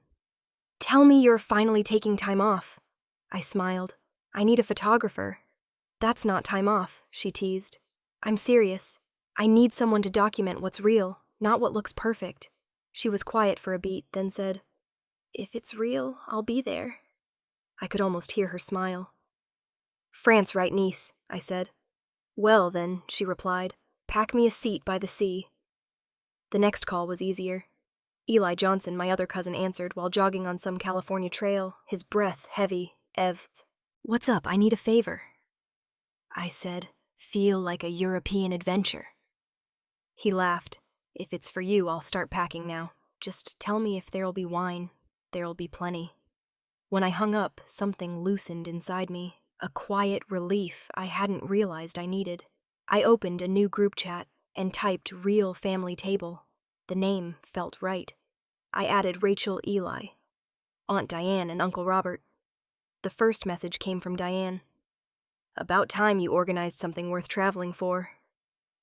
Tell me you're finally taking time off. I smiled. I need a photographer. That's not time off, she teased. I'm serious. I need someone to document what's real, not what looks perfect. She was quiet for a beat, then said, If it's real, I'll be there. I could almost hear her smile. France, right, Nice, I said. Well, then, she replied, pack me a seat by the sea. The next call was easier. Eli Johnson, my other cousin, answered while jogging on some California trail, his breath heavy. What's up? I need a favor. I said, feel like a European adventure. He laughed. If it's for you, I'll start packing now. Just tell me if there'll be wine. There'll be plenty. When I hung up, something loosened inside me, a quiet relief I hadn't realized I needed. I opened a new group chat and typed real family table. The name felt right. I added Rachel, Eli, Aunt Diane, and Uncle Robert. The first message came from Diane. About time you organized something worth traveling for.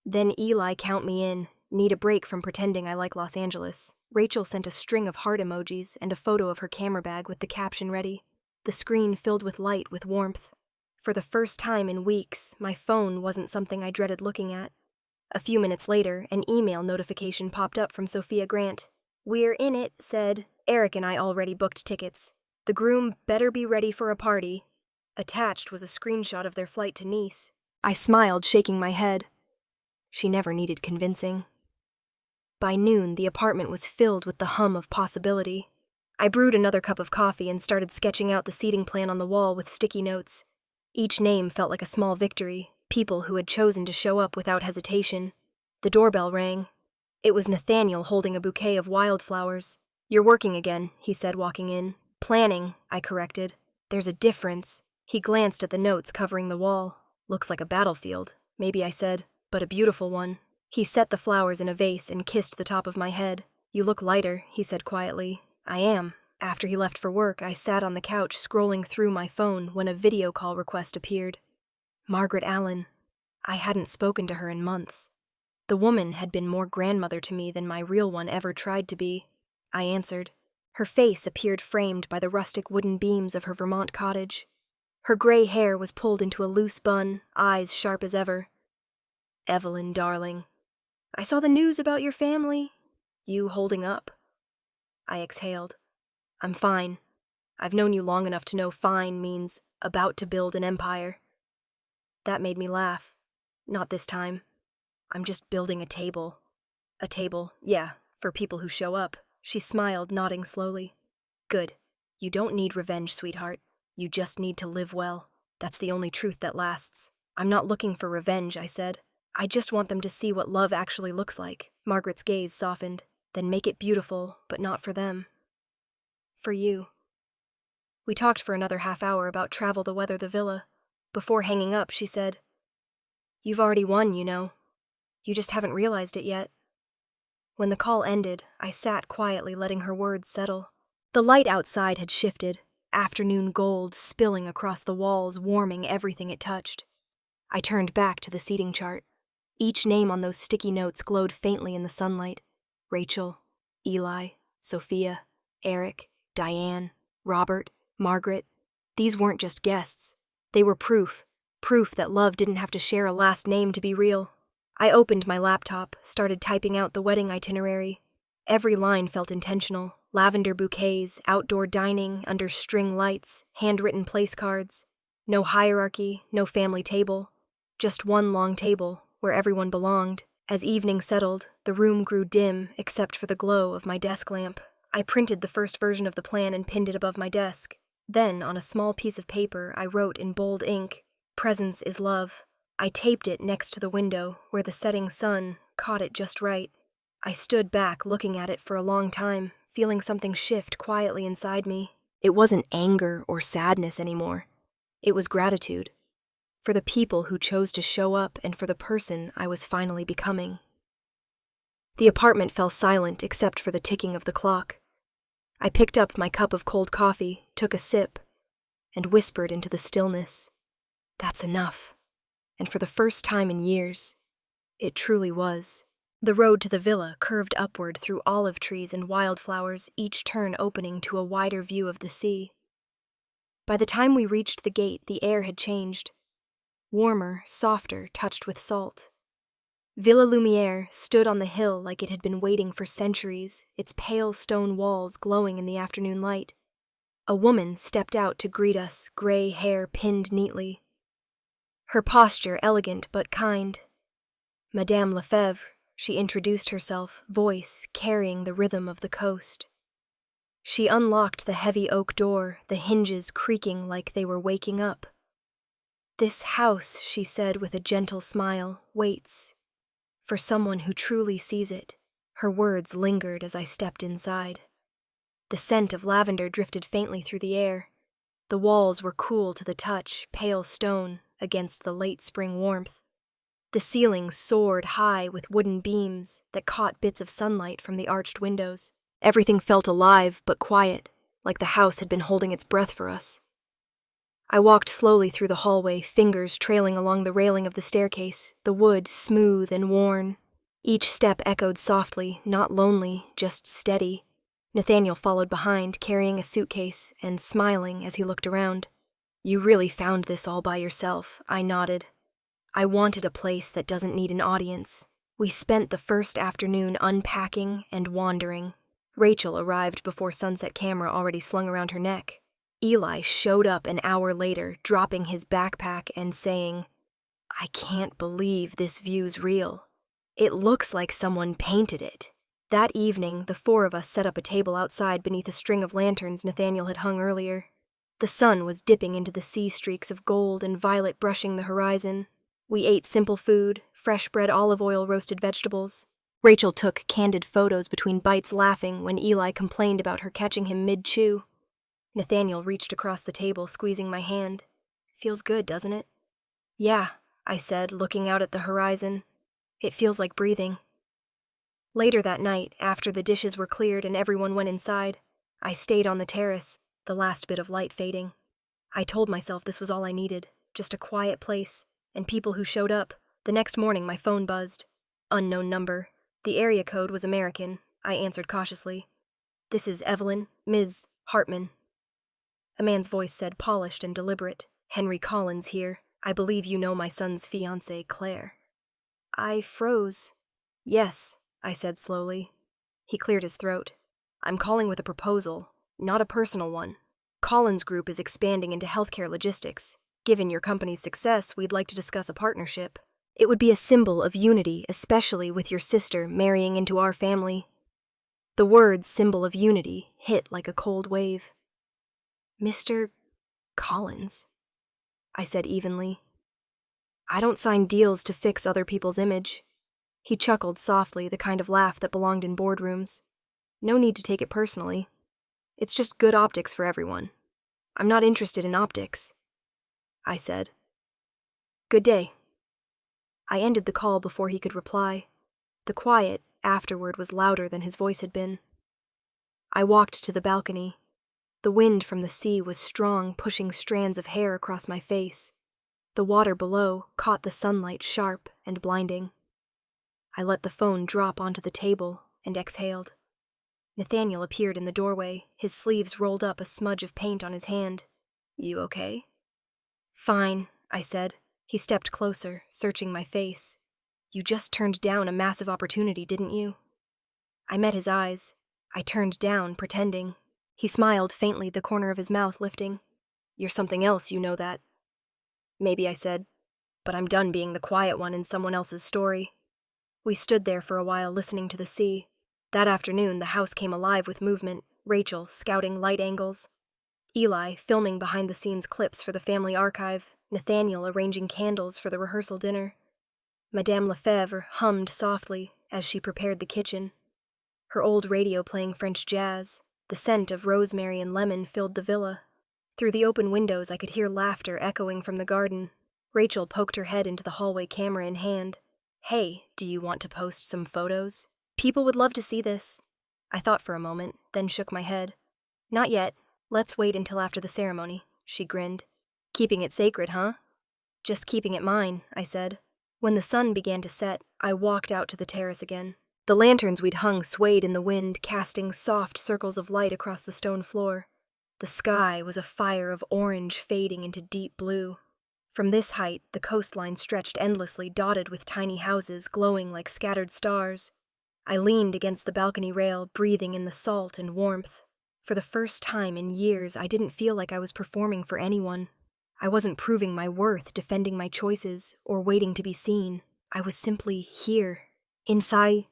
Then Eli, count me in. Need a break from pretending I like Los Angeles. Rachel sent a string of heart emojis and a photo of her camera bag with the caption ready. the screen filled with light with warmth. For the first time in weeks, my phone wasn't something I dreaded looking at. A few minutes later, an email notification popped up from Sophia Grant. "We're in it," said. "Eric and I already booked tickets. The groom better be ready for a party." Attached was a screenshot of their flight to Nice. I smiled, shaking my head. She never needed convincing. By noon, the apartment was filled with the hum of possibility. I brewed another cup of coffee and started sketching out the seating plan on the wall with sticky notes. Each name felt like a small victory, people who had chosen to show up without hesitation. The doorbell rang. It was Nathaniel holding a bouquet of wildflowers. "You're working again," he said, walking in. "Planning," I corrected. "There's a difference." He glanced at the notes covering the wall. "Looks like a battlefield," maybe I said, "but a beautiful one." He set the flowers in a vase and kissed the top of my head. "You look lighter," he said quietly. "I am." After he left for work, I sat on the couch scrolling through my phone when a video call request appeared. Margaret Allen. I hadn't spoken to her in months. The woman had been more grandmother to me than my real one ever tried to be. I answered. Her face appeared framed by the rustic wooden beams of her Vermont cottage. Her gray hair was pulled into a loose bun, eyes sharp as ever. "Evelyn, darling. I saw the news about your family. You holding up?" I exhaled. "I'm fine. I've known you long enough to know fine means about to build an empire." That made me laugh. "Not this time. I'm just building a table." "A table, yeah, for people who show up." She smiled, nodding slowly. "Good. You don't need revenge, sweetheart. You just need to live well. That's the only truth that lasts." "I'm not looking for revenge," I said. "I just want them to see what love actually looks like." Margaret's gaze softened. "Then make it beautiful, but not for them. For you." We talked for another half hour about travel, the weather, the villa. Before hanging up, she said, "You've already won, you know. You just haven't realized it yet." When the call ended, I sat quietly, letting her words settle. The light outside had shifted, afternoon gold spilling across the walls, warming everything it touched. I turned back to the seating chart. Each name on those sticky notes glowed faintly in the sunlight. Rachel, Eli, Sophia, Eric, Diane, Robert, Margaret. These weren't just guests. They were proof that love didn't have to share a last name to be real. I opened my laptop, started typing out the wedding itinerary. Every line felt intentional. Lavender bouquets, outdoor dining, under string lights, handwritten place cards. No hierarchy, no family table. Just one long table, where everyone belonged. As evening settled, the room grew dim except for the glow of my desk lamp. I printed the first version of the plan and pinned it above my desk. Then, on a small piece of paper, I wrote in bold ink, "Presence is love." I taped it next to the window, where the setting sun caught it just right. I stood back, looking at it for a long time, feeling something shift quietly inside me. It wasn't anger or sadness anymore. It was gratitude. For the people who chose to show up and for the person I was finally becoming. The apartment fell silent except for the ticking of the clock. I picked up my cup of cold coffee, took a sip, and whispered into the stillness, "That's enough." And for the first time in years, it truly was. The road to the villa curved upward through olive trees and wildflowers, each turn opening to a wider view of the sea. By the time we reached the gate, the air had changed. Warmer, softer, touched with salt. Villa Lumiere stood on the hill like it had been waiting for centuries, its pale stone walls glowing in the afternoon light. A woman stepped out to greet us, gray hair pinned neatly. Her posture elegant but kind. Madame Lefebvre, she introduced herself, voice carrying the rhythm of the coast. She unlocked the heavy oak door, the hinges creaking like they were waking up. "This house," she said with a gentle smile, "waits for someone who truly sees it." Her words lingered as I stepped inside. The scent of lavender drifted faintly through the air. The walls were cool to the touch, pale stone against the late spring warmth. The ceiling soared high with wooden beams that caught bits of sunlight from the arched windows. Everything felt alive but quiet, like the house had been holding its breath for us. I walked slowly through the hallway, fingers trailing along the railing of the staircase, the wood smooth and worn. Each step echoed softly, not lonely, just steady. Nathaniel followed behind, carrying a suitcase and smiling as he looked around. You really found this all by yourself, I nodded. I wanted a place that doesn't need an audience. We spent the first afternoon unpacking and wandering. Rachel arrived before sunset camera already slung around her neck. Eli showed up an hour later, dropping his backpack and saying, I can't believe this view's real. It looks like someone painted it. That evening, the four of us set up a table outside beneath a string of lanterns Nathaniel had hung earlier. The sun was dipping into the sea, streaks of gold and violet brushing the horizon. We ate simple food, fresh bread, olive oil, roasted vegetables. Rachel took candid photos between bites, laughing when Eli complained about her catching him mid-chew. Nathaniel reached across the table, squeezing my hand. Feels good, doesn't it? Yeah, I said, looking out at the horizon. It feels like breathing. Later that night, after the dishes were cleared and everyone went inside, I stayed on the terrace, the last bit of light fading. I told myself this was all I needed, just a quiet place, and people who showed up. The next morning my phone buzzed. Unknown number. The area code was American. I answered cautiously. This is Evelyn, Ms. Hartman. A man's voice said, polished and deliberate. Henry Collins here. I believe you know my son's fiancée, Claire. I froze. Yes, I said slowly. He cleared his throat. I'm calling with a proposal, not a personal one. Collins Group is expanding into healthcare logistics. Given your company's success, we'd like to discuss a partnership. It would be a symbol of unity, especially with your sister marrying into our family. The words symbol of unity hit like a cold wave. Mr. Collins, I said evenly. I don't sign deals to fix other people's image. He chuckled softly, the kind of laugh that belonged in boardrooms. No need to take it personally. It's just good optics for everyone. I'm not interested in optics, I said. Good day. I ended the call before he could reply. The quiet afterward was louder than his voice had been. I walked to the balcony. The wind from the sea was strong, pushing strands of hair across my face. The water below caught the sunlight sharp and blinding. I let the phone drop onto the table and exhaled. Nathaniel appeared in the doorway, his sleeves rolled up, a smudge of paint on his hand. You okay? Fine, I said. He stepped closer, searching my face. You just turned down a massive opportunity, didn't you? I met his eyes. I turned down, pretending. He smiled faintly, the corner of his mouth lifting. You're something else, you know that. Maybe, I said, but I'm done being the quiet one in someone else's story. We stood there for a while, listening to the sea. That afternoon, the house came alive with movement, Rachel scouting light angles, Eli filming behind-the-scenes clips for the family archive, Nathaniel arranging candles for the rehearsal dinner. Madame Lefebvre hummed softly as she prepared the kitchen. Her old radio playing French jazz. The scent of rosemary and lemon filled the villa. Through the open windows, I could hear laughter echoing from the garden. Rachel poked her head into the hallway, camera in hand. Hey, do you want to post some photos? People would love to see this. I thought for a moment, then shook my head. Not yet. Let's wait until after the ceremony, she grinned. Keeping it sacred, huh? Just keeping it mine, I said. When the sun began to set, I walked out to the terrace again. The lanterns we'd hung swayed in the wind, casting soft circles of light across the stone floor. The sky was a fire of orange fading into deep blue. From this height, the coastline stretched endlessly, dotted with tiny houses glowing like scattered stars. I leaned against the balcony rail, breathing in the salt and warmth. For the first time in years, I didn't feel like I was performing for anyone. I wasn't proving my worth, defending my choices, or waiting to be seen. I was simply here. Inside,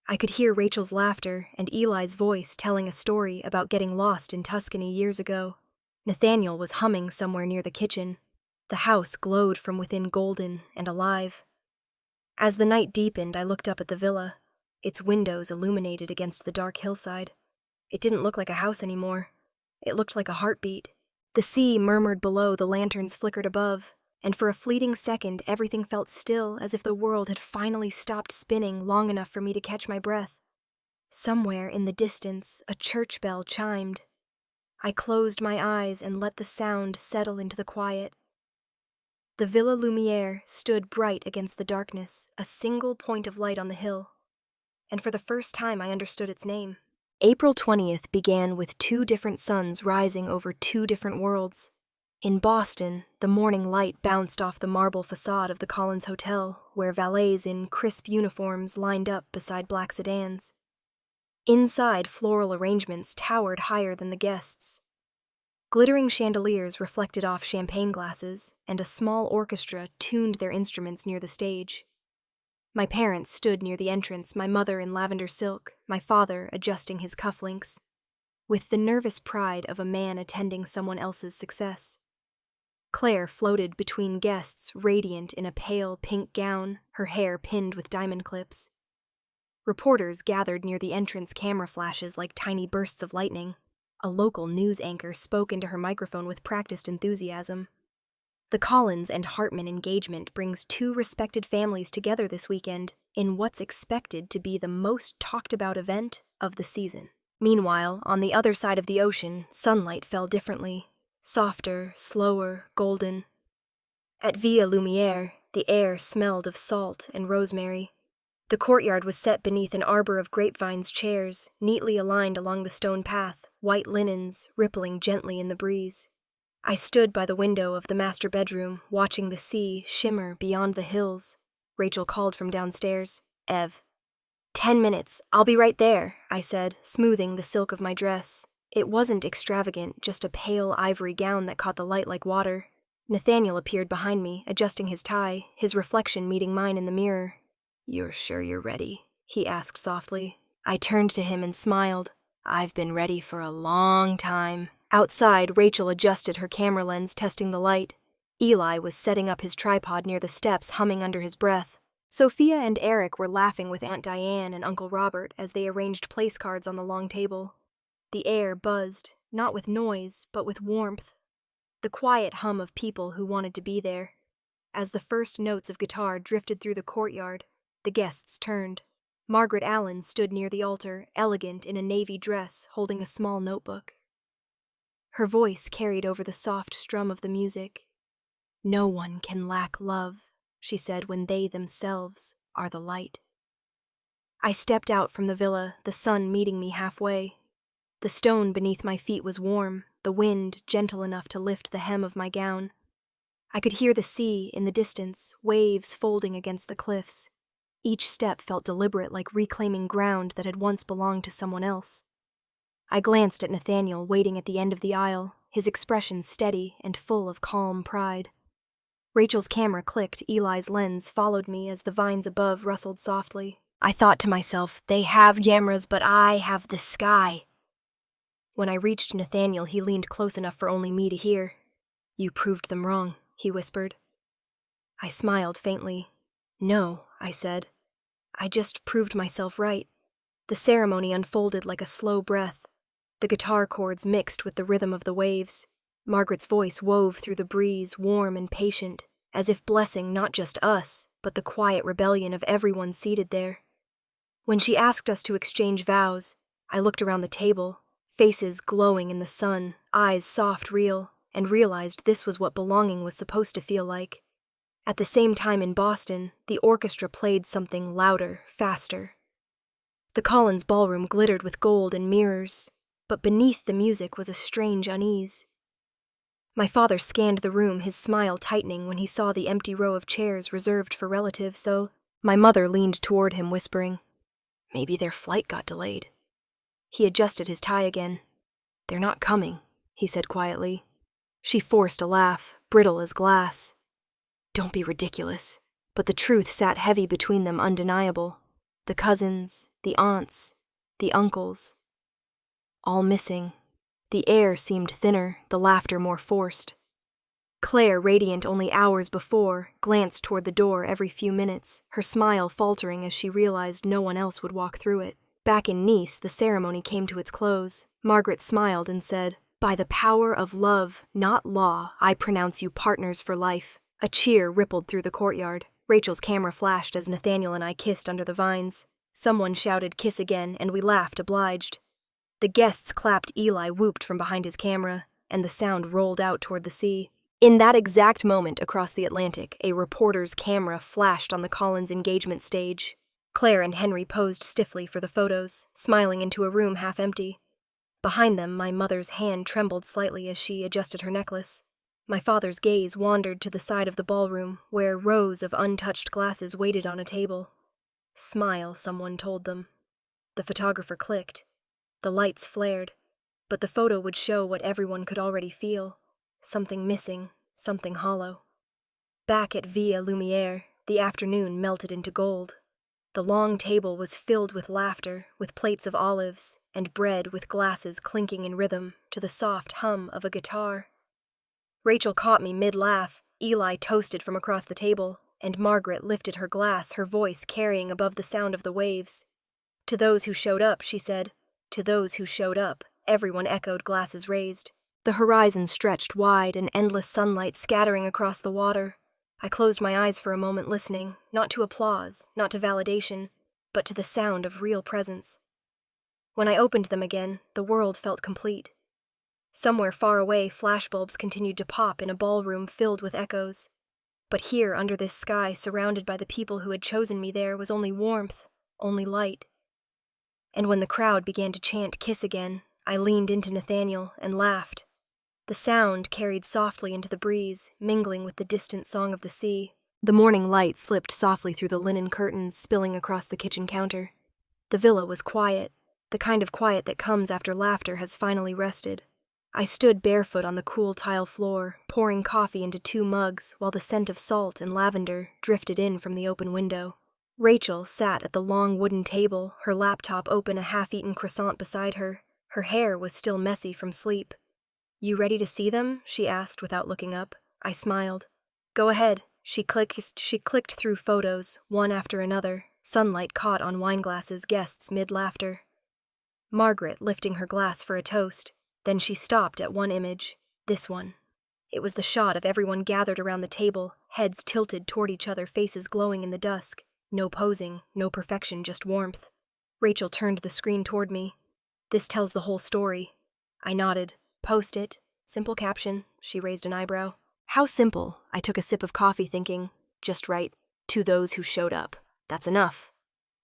I could hear Rachel's laughter and Eli's voice telling a story about getting lost in Tuscany years ago. Nathaniel was humming somewhere near the kitchen. The house glowed from within, golden and alive. As the night deepened, I looked up at the villa, its windows illuminated against the dark hillside. It didn't look like a house anymore. It looked like a heartbeat. The sea murmured below, the lanterns flickered above, and for a fleeting second everything felt still, as if the world had finally stopped spinning long enough for me to catch my breath. Somewhere in the distance, a church bell chimed. I closed my eyes and let the sound settle into the quiet. The Villa Lumière stood bright against the darkness, a single point of light on the hill. And for the first time I understood its name. April 20th began with 2 different suns rising over 2 different worlds. In Boston, the morning light bounced off the marble facade of the Collins Hotel, where valets in crisp uniforms lined up beside black sedans. Inside, floral arrangements towered higher than the guests. Glittering chandeliers reflected off champagne glasses, and a small orchestra tuned their instruments near the stage. My parents stood near the entrance, my mother in lavender silk, my father adjusting his cufflinks, with the nervous pride of a man attending someone else's success. Claire floated between guests, radiant in a pale pink gown, her hair pinned with diamond clips. Reporters gathered near the entrance, camera flashes like tiny bursts of lightning. A local news anchor spoke into her microphone with practiced enthusiasm. The Collins and Hartman engagement brings 2 respected families together this weekend in what's expected to be the most talked-about event of the season. Meanwhile, on the other side of the ocean, sunlight fell differently. Softer, slower, golden. At Villa Lumiere, the air smelled of salt and rosemary. The courtyard was set beneath an arbor of grapevines chairs, neatly aligned along the stone path, white linens rippling gently in the breeze. I stood by the window of the master bedroom, watching the sea shimmer beyond the hills. Rachel called from downstairs. "Ev." 10 minutes, I'll be right there, I said, smoothing the silk of my dress. It wasn't extravagant, just a pale ivory gown that caught the light like water. Nathaniel appeared behind me, adjusting his tie, his reflection meeting mine in the mirror. "You're sure you're ready?" he asked softly. I turned to him and smiled. "I've been ready for a long time." Outside, Rachel adjusted her camera lens, testing the light. Eli was setting up his tripod near the steps, humming under his breath. Sophia and Eric were laughing with Aunt Diane and Uncle Robert as they arranged place cards on the long table. The air buzzed, not with noise, but with warmth. The quiet hum of people who wanted to be there. As the first notes of guitar drifted through the courtyard, the guests turned. Margaret Allen stood near the altar, elegant in a navy dress, holding a small notebook. Her voice carried over the soft strum of the music. "No one can lack love," she said, "when they themselves are the light." I stepped out from the villa, the sun meeting me halfway. The stone beneath my feet was warm, the wind gentle enough to lift the hem of my gown. I could hear the sea in the distance, waves folding against the cliffs. Each step felt deliberate, like reclaiming ground that had once belonged to someone else. I glanced at Nathaniel waiting at the end of the aisle, his expression steady and full of calm pride. Rachel's camera clicked, Eli's lens followed me as the vines above rustled softly. I thought to myself, they have cameras, but I have the sky. When I reached Nathaniel, he leaned close enough for only me to hear. "You proved them wrong," he whispered. I smiled faintly. "No," I said. "I just proved myself right." The ceremony unfolded like a slow breath. The guitar chords mixed with the rhythm of the waves. Margaret's voice wove through the breeze, warm and patient, as if blessing not just us, but the quiet rebellion of everyone seated there. When she asked us to exchange vows, I looked around the table, faces glowing in the sun, eyes soft real, and realized this was what belonging was supposed to feel like. At the same time in Boston, the orchestra played something louder, faster. The Collins ballroom glittered with gold and mirrors, but beneath the music was a strange unease. My father scanned the room, his smile tightening when he saw the empty row of chairs reserved for relatives, so my mother leaned toward him, whispering, "Maybe their flight got delayed." He adjusted his tie again. "They're not coming," he said quietly. She forced a laugh, brittle as glass. "Don't be ridiculous." But the truth sat heavy between them, undeniable. The cousins, the aunts, the uncles. All missing. The air seemed thinner, the laughter more forced. Claire, radiant only hours before, glanced toward the door every few minutes, her smile faltering as she realized no one else would walk through it. Back in Nice, the ceremony came to its close. Margaret smiled and said, "By the power of love, not law, I pronounce you partners for life." A cheer rippled through the courtyard. Rachel's camera flashed as Nathaniel and I kissed under the vines. Someone shouted, "Kiss again," and we laughed, obliged. The guests clapped, Eli whooped from behind his camera, and the sound rolled out toward the sea. In that exact moment across the Atlantic, a reporter's camera flashed on the Collins engagement stage. Claire and Henry posed stiffly for the photos, smiling into a room half empty. Behind them, my mother's hand trembled slightly as she adjusted her necklace. My father's gaze wandered to the side of the ballroom, where rows of untouched glasses waited on a table. Smile, someone told them. The photographer clicked. The lights flared, but the photo would show what everyone could already feel. Something missing, something hollow. Back at Villa Lumiere, the afternoon melted into gold. The long table was filled with laughter, with plates of olives, and bread with glasses clinking in rhythm to the soft hum of a guitar. Rachel caught me mid-laugh. Eli toasted from across the table, and Margaret lifted her glass, her voice carrying above the sound of the waves. To those who showed up, she said. To those who showed up, everyone echoed, glasses raised. The horizon stretched wide, an endless sunlight scattering across the water. I closed my eyes for a moment, listening, not to applause, not to validation, but to the sound of real presence. When I opened them again, the world felt complete. Somewhere far away, flashbulbs continued to pop in a ballroom filled with echoes. But here, under this sky, surrounded by the people who had chosen me there, was only warmth, only light. And when the crowd began to chant "Kiss" again, I leaned into Nathaniel and laughed. The sound carried softly into the breeze, mingling with the distant song of the sea. The morning light slipped softly through the linen curtains, spilling across the kitchen counter. The villa was quiet, the kind of quiet that comes after laughter has finally rested. I stood barefoot on the cool tile floor, pouring coffee into 2 mugs while the scent of salt and lavender drifted in from the open window. Rachel sat at the long wooden table, her laptop open, a half-eaten croissant beside her. Her hair was still messy from sleep. "You ready to see them?" she asked without looking up. I smiled. "Go ahead." She clicked through photos, one after another. Sunlight caught on wine glasses, guests mid-laughter. Margaret lifting her glass for a toast. Then she stopped at one image. This one. It was the shot of everyone gathered around the table, heads tilted toward each other, faces glowing in the dusk. No posing, no perfection, just warmth. Rachel turned the screen toward me. "This tells the whole story." I nodded. "Post it. Simple caption." She raised an eyebrow. "How simple?" I took a sip of coffee, thinking. Just write, "To those who showed up." That's enough.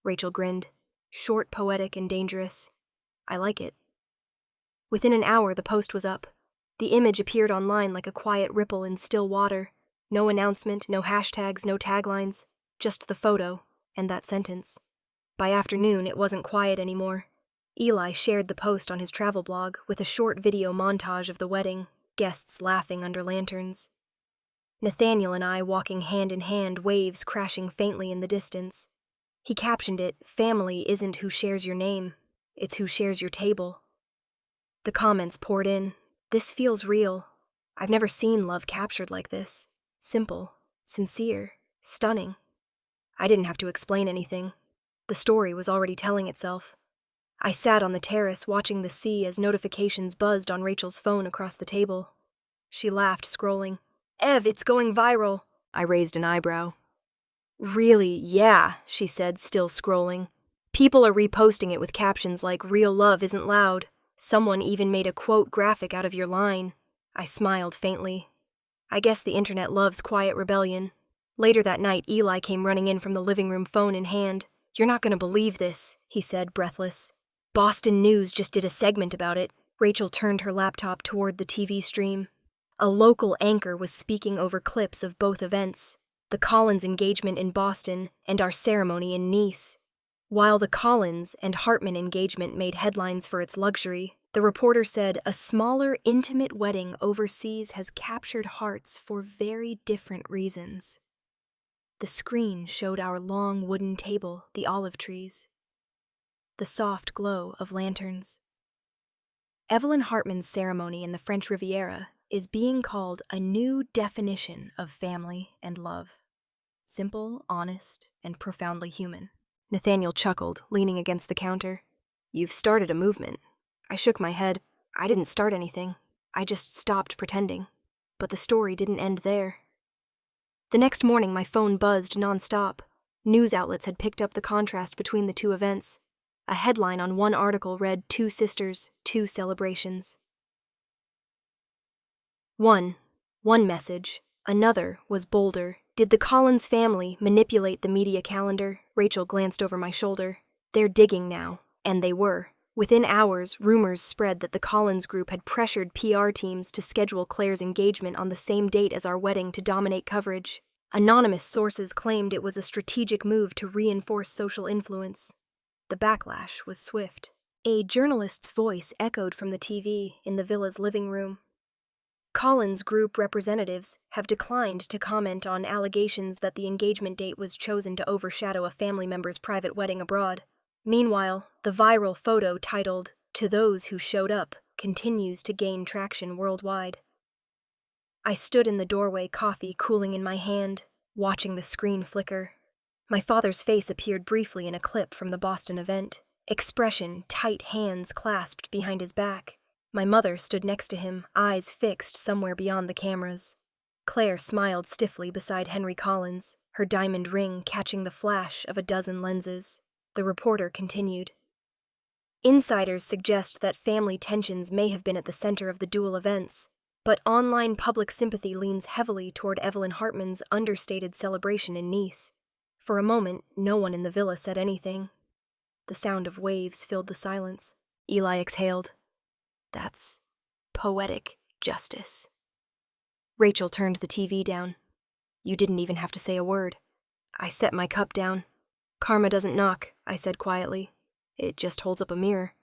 Rachel grinned. Short, poetic, and dangerous. I like it. Within an hour, the post was up. The image appeared online like a quiet ripple in still water. No announcement, no hashtags, no taglines. Just the photo, and that sentence. By afternoon, it wasn't quiet anymore. Eli shared the post on his travel blog with a short video montage of the wedding, guests laughing under lanterns. Nathaniel and I walking hand in hand, waves crashing faintly in the distance. He captioned it, "Family isn't who shares your name, it's who shares your table." The comments poured in. "This feels real. I've never seen love captured like this. Simple, sincere, stunning." I didn't have to explain anything. The story was already telling itself. I sat on the terrace watching the sea as notifications buzzed on Rachel's phone across the table. She laughed, scrolling. "Ev, it's going viral." I raised an eyebrow. "Really? Yeah," she said, still scrolling. "People are reposting it with captions like, 'Real love isn't loud.' Someone even made a quote graphic out of your line." I smiled faintly. I guess the internet loves quiet rebellion. Later that night, Eli came running in from the living room, phone in hand. "You're not going to believe this," he said, breathless. "Boston News just did a segment about it." Rachel turned her laptop toward the TV stream. A local anchor was speaking over clips of both events, the Collins engagement in Boston and our ceremony in Nice. While the Collins and Hartman engagement made headlines for its luxury, the reporter said a smaller, intimate wedding overseas has captured hearts for very different reasons. The screen showed our long wooden table, the olive trees, the soft glow of lanterns. Evelyn Hartman's ceremony in the French Riviera is being called a new definition of family and love. Simple, honest, and profoundly human. Nathaniel chuckled, leaning against the counter. "You've started a movement." I shook my head. I didn't start anything. I just stopped pretending. But the story didn't end there. The next morning, my phone buzzed nonstop. News outlets had picked up the contrast between the two events. A headline on one article read, "Two sisters, two celebrations." One message. Another was bolder. Did the Collins family manipulate the media calendar, Rachel glanced over my shoulder. They're digging now, and they were. Within hours, rumors spread that the Collins group had pressured PR teams to schedule Claire's engagement on the same date as our wedding to dominate coverage. Anonymous sources claimed it was a strategic move to reinforce social influence. The backlash was swift. A journalist's voice echoed from the TV in the villa's living room. Collins group representatives have declined to comment on allegations that the engagement date was chosen to overshadow a family member's private wedding abroad. Meanwhile, the viral photo titled, "To Those Who Showed Up," continues to gain traction worldwide. I stood in the doorway, coffee cooling in my hand, watching the screen flicker. My father's face appeared briefly in a clip from the Boston event. Expression, tight hands clasped behind his back. My mother stood next to him, eyes fixed somewhere beyond the cameras. Claire smiled stiffly beside Henry Collins, her diamond ring catching the flash of a dozen lenses. The reporter continued. Insiders suggest that family tensions may have been at the center of the dual events, but online public sympathy leans heavily toward Evelyn Hartman's understated celebration in Nice. For a moment, no one in the villa said anything. The sound of waves filled the silence. Eli exhaled. That's poetic justice. Rachel turned the TV down. You didn't even have to say a word. I set my cup down. Karma doesn't knock, I said quietly. It just holds up a mirror.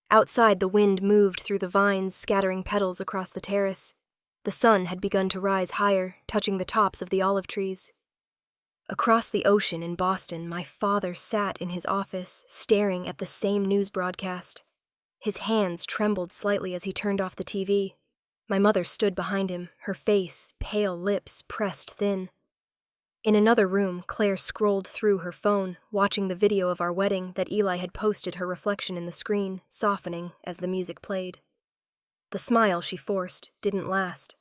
Outside, the wind moved through the vines, scattering petals across the terrace. The sun had begun to rise higher, touching the tops of the olive trees. Across the ocean in Boston, my father sat in his office, staring at the same news broadcast. His hands trembled slightly as he turned off the TV. My mother stood behind him, her face, pale lips pressed thin. In another room, Claire scrolled through her phone, watching the video of our wedding that Eli had posted, her reflection in the screen, softening as the music played. The smile she forced didn't last.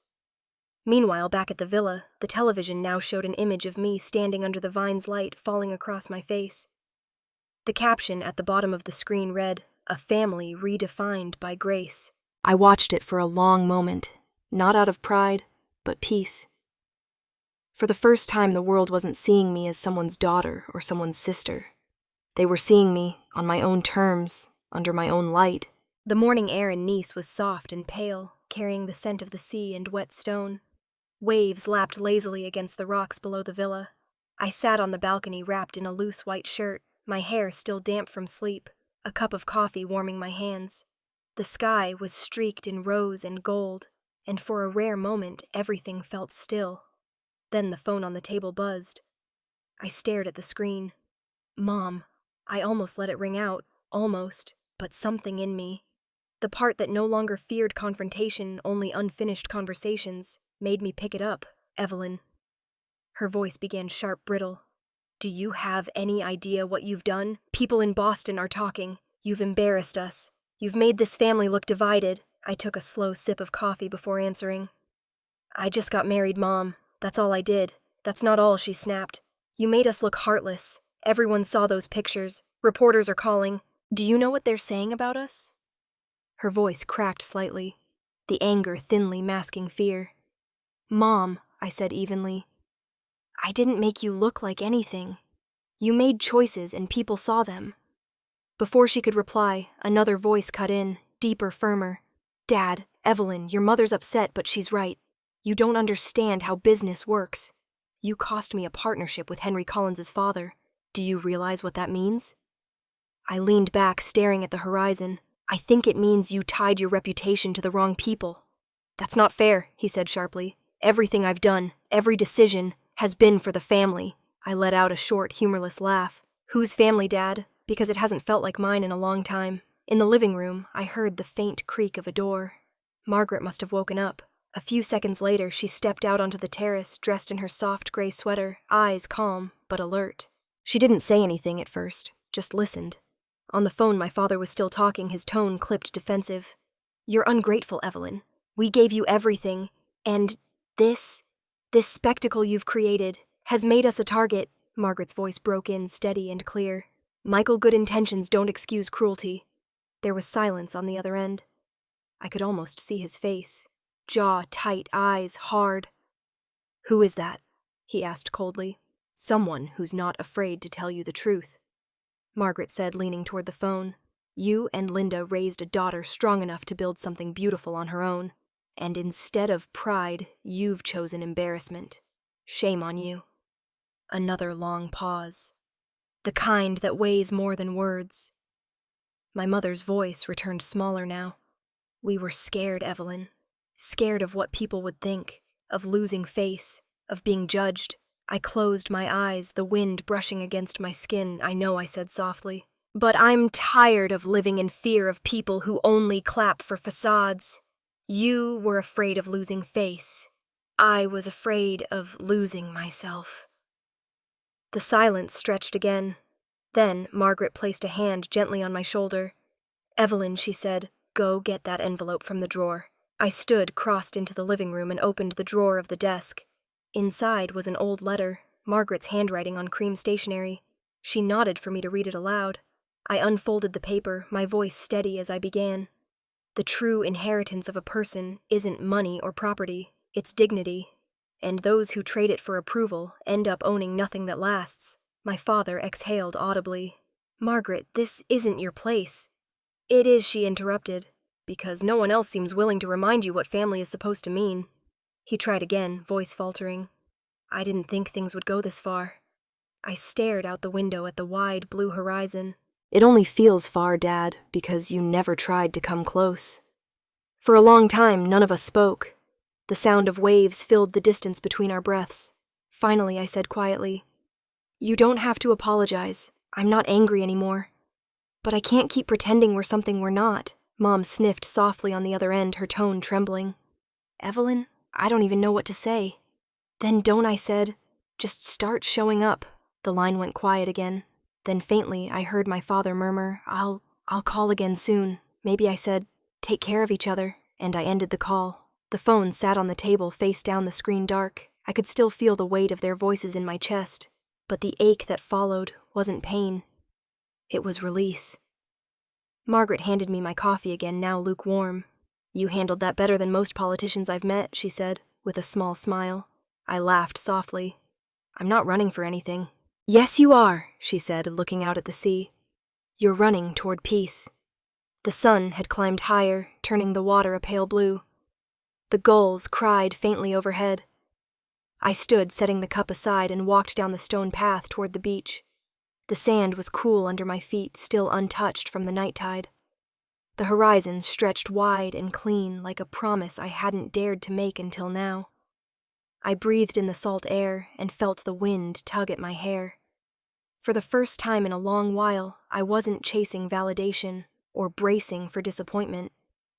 Meanwhile, back at the villa, the television now showed an image of me standing under the vine's light falling across my face. The caption at the bottom of the screen read, "A family redefined by grace." I watched it for a long moment, not out of pride, but peace. For the first time, the world wasn't seeing me as someone's daughter or someone's sister. They were seeing me on my own terms, under my own light. The morning air in Nice was soft and pale, carrying the scent of the sea and wet stone. Waves lapped lazily against the rocks below the villa. I sat on the balcony wrapped in a loose white shirt, my hair still damp from sleep, a cup of coffee warming my hands. The sky was streaked in rose and gold, and for a rare moment everything felt still. Then the phone on the table buzzed. I stared at the screen. Mom. I almost let it ring out, almost, but something in me, the part that no longer feared confrontation, only unfinished conversations, made me pick it up. Evelyn. Her voice began sharp, brittle. Do you have any idea what you've done? People in Boston are talking. You've embarrassed us. You've made this family look divided. I took a slow sip of coffee before answering. I just got married, Mom. That's all I did. That's not all, she snapped. You made us look heartless. Everyone saw those pictures. Reporters are calling. Do you know what they're saying about us? Her voice cracked slightly, the anger thinly masking fear. Mom, I said evenly, I didn't make you look like anything. You made choices and people saw them. Before she could reply, another voice cut in, deeper, firmer. Dad, Evelyn, your mother's upset, but she's right. You don't understand how business works. You cost me a partnership with Henry Collins's father. Do you realize what that means? I leaned back, staring at the horizon. I think it means you tied your reputation to the wrong people. That's not fair, he said sharply. Everything I've done, every decision, has been for the family. I let out a short, humorless laugh. Whose family, Dad? Because it hasn't felt like mine in a long time. In the living room, I heard the faint creak of a door. Margaret must have woken up. A few seconds later, she stepped out onto the terrace, dressed in her soft gray sweater, eyes calm, but alert. She didn't say anything at first, just listened. On the phone, my father was still talking, his tone clipped defensive. You're ungrateful, Evelyn. We gave you everything, and this spectacle you've created has made us a target. Margaret's voice broke in, steady and clear. Michael, good intentions don't excuse cruelty. There was silence on the other end. I could almost see his face. Jaw tight, eyes hard. Who is that? He asked coldly. Someone who's not afraid to tell you the truth," Margaret said, leaning toward the phone. "You and Linda raised a daughter strong enough to build something beautiful on her own. And instead of pride, you've chosen embarrassment. Shame on you." Another long pause. The kind that weighs more than words. My mother's voice returned smaller now. "We were scared, Evelyn. Scared of what people would think, of losing face, of being judged." I closed my eyes, the wind brushing against my skin. "I know," I said softly. "But I'm tired of living in fear of people who only clap for facades. You were afraid of losing face. I was afraid of losing myself." The silence stretched again. Then Margaret placed a hand gently on my shoulder. "Evelyn," she said, "go get that envelope from the drawer." I stood, crossed into the living room, and opened the drawer of the desk. Inside was an old letter, Margaret's handwriting on cream stationery. She nodded for me to read it aloud. I unfolded the paper, my voice steady as I began. "The true inheritance of a person isn't money or property, it's dignity. And those who trade it for approval end up owning nothing that lasts." My father exhaled audibly. "Margaret, this isn't your place." "It is," she interrupted, "because no one else seems willing to remind you what family is supposed to mean." He tried again, voice faltering. "I didn't think things would go this far." I stared out the window at the wide blue horizon. "It only feels far, Dad, because you never tried to come close." For a long time, none of us spoke. The sound of waves filled the distance between our breaths. Finally, I said quietly, "You don't have to apologize. I'm not angry anymore. But I can't keep pretending we're something we're not." Mom sniffed softly on the other end, her tone trembling. "Evelyn, I don't even know what to say." "Then don't," I said. "Just start showing up." The line went quiet again. Then faintly, I heard my father murmur, I'll call again soon." Maybe I said, "Take care of each other," and I ended the call. The phone sat on the table, face down, the screen dark. I could still feel the weight of their voices in my chest. But the ache that followed wasn't pain. It was release. Margaret handed me my coffee again, now lukewarm. "You handled that better than most politicians I've met," she said, with a small smile. I laughed softly. "I'm not running for anything." "Yes, you are," she said, looking out at the sea. "You're running toward peace." The sun had climbed higher, turning the water a pale blue. The gulls cried faintly overhead. I stood, setting the cup aside, and walked down the stone path toward the beach. The sand was cool under my feet, still untouched from the night tide. The horizon stretched wide and clean, like a promise I hadn't dared to make until now. I breathed in the salt air and felt the wind tug at my hair. For the first time in a long while, I wasn't chasing validation or bracing for disappointment.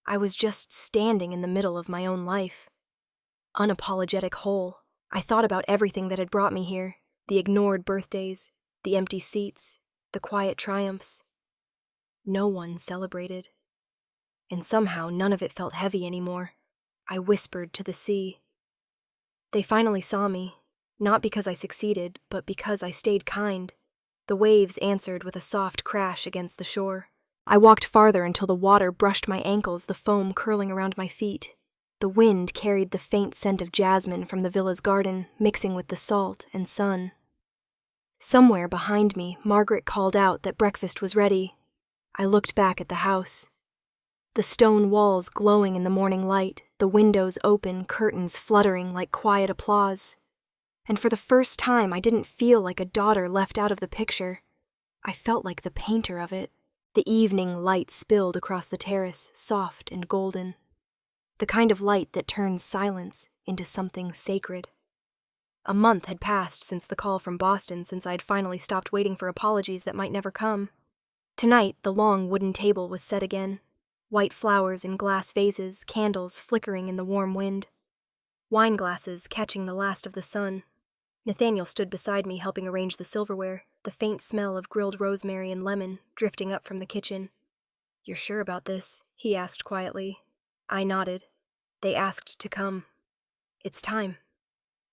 I was just standing in the middle of my own life. Unapologetic whole. I thought about everything that had brought me here, the ignored birthdays, the empty seats, the quiet triumphs. No one celebrated. And somehow none of it felt heavy anymore. I whispered to the sea. They finally saw me, not because I succeeded, but because I stayed kind. The waves answered with a soft crash against the shore. I walked farther until the water brushed my ankles, the foam curling around my feet. The wind carried the faint scent of jasmine from the villa's garden, mixing with the salt and sun. Somewhere behind me, Margaret called out that breakfast was ready. I looked back at the house. The stone walls glowing in the morning light, the windows open, curtains fluttering like quiet applause. And for the first time, I didn't feel like a daughter left out of the picture. I felt like the painter of it. The evening light spilled across the terrace, soft and golden. The kind of light that turns silence into something sacred. A month had passed since the call from Boston, since I had finally stopped waiting for apologies that might never come. Tonight, the long wooden table was set again. White flowers in glass vases, candles flickering in the warm wind. Wine glasses catching the last of the sun. Nathaniel stood beside me helping arrange the silverware, the faint smell of grilled rosemary and lemon drifting up from the kitchen. "You're sure about this?" he asked quietly. I nodded. They asked to come. "It's time."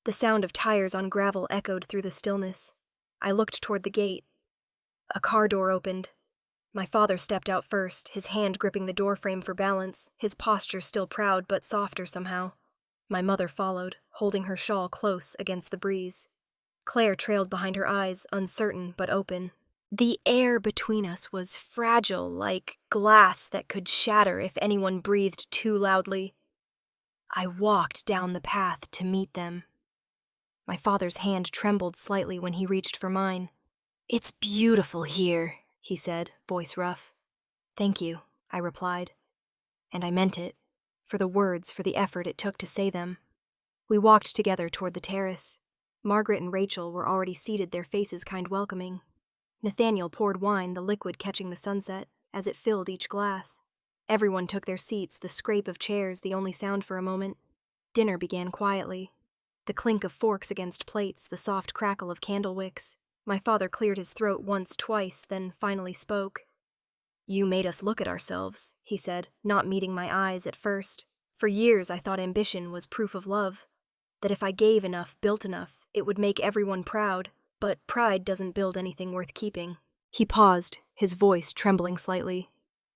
The sound of tires on gravel echoed through the stillness. I looked toward the gate. A car door opened. My father stepped out first, his hand gripping the doorframe for balance, his posture still proud but softer somehow. My mother followed, holding her shawl close against the breeze. Claire trailed behind her eyes, uncertain but open. The air between us was fragile, like glass that could shatter if anyone breathed too loudly. I walked down the path to meet them. My father's hand trembled slightly when he reached for mine. "It's beautiful here," he said, voice rough. "Thank you," I replied. And I meant it, for the words, for the effort it took to say them. We walked together toward the terrace. Margaret and Rachel were already seated, their faces kind welcoming. Nathaniel poured wine, the liquid catching the sunset, as it filled each glass. Everyone took their seats, the scrape of chairs the only sound for a moment. Dinner began quietly. The clink of forks against plates, the soft crackle of candle wicks. My father cleared his throat once, twice, then finally spoke. "You made us look at ourselves," he said, not meeting my eyes at first. "For years I thought ambition was proof of love. That if I gave enough, built enough, it would make everyone proud. But pride doesn't build anything worth keeping." He paused, his voice trembling slightly.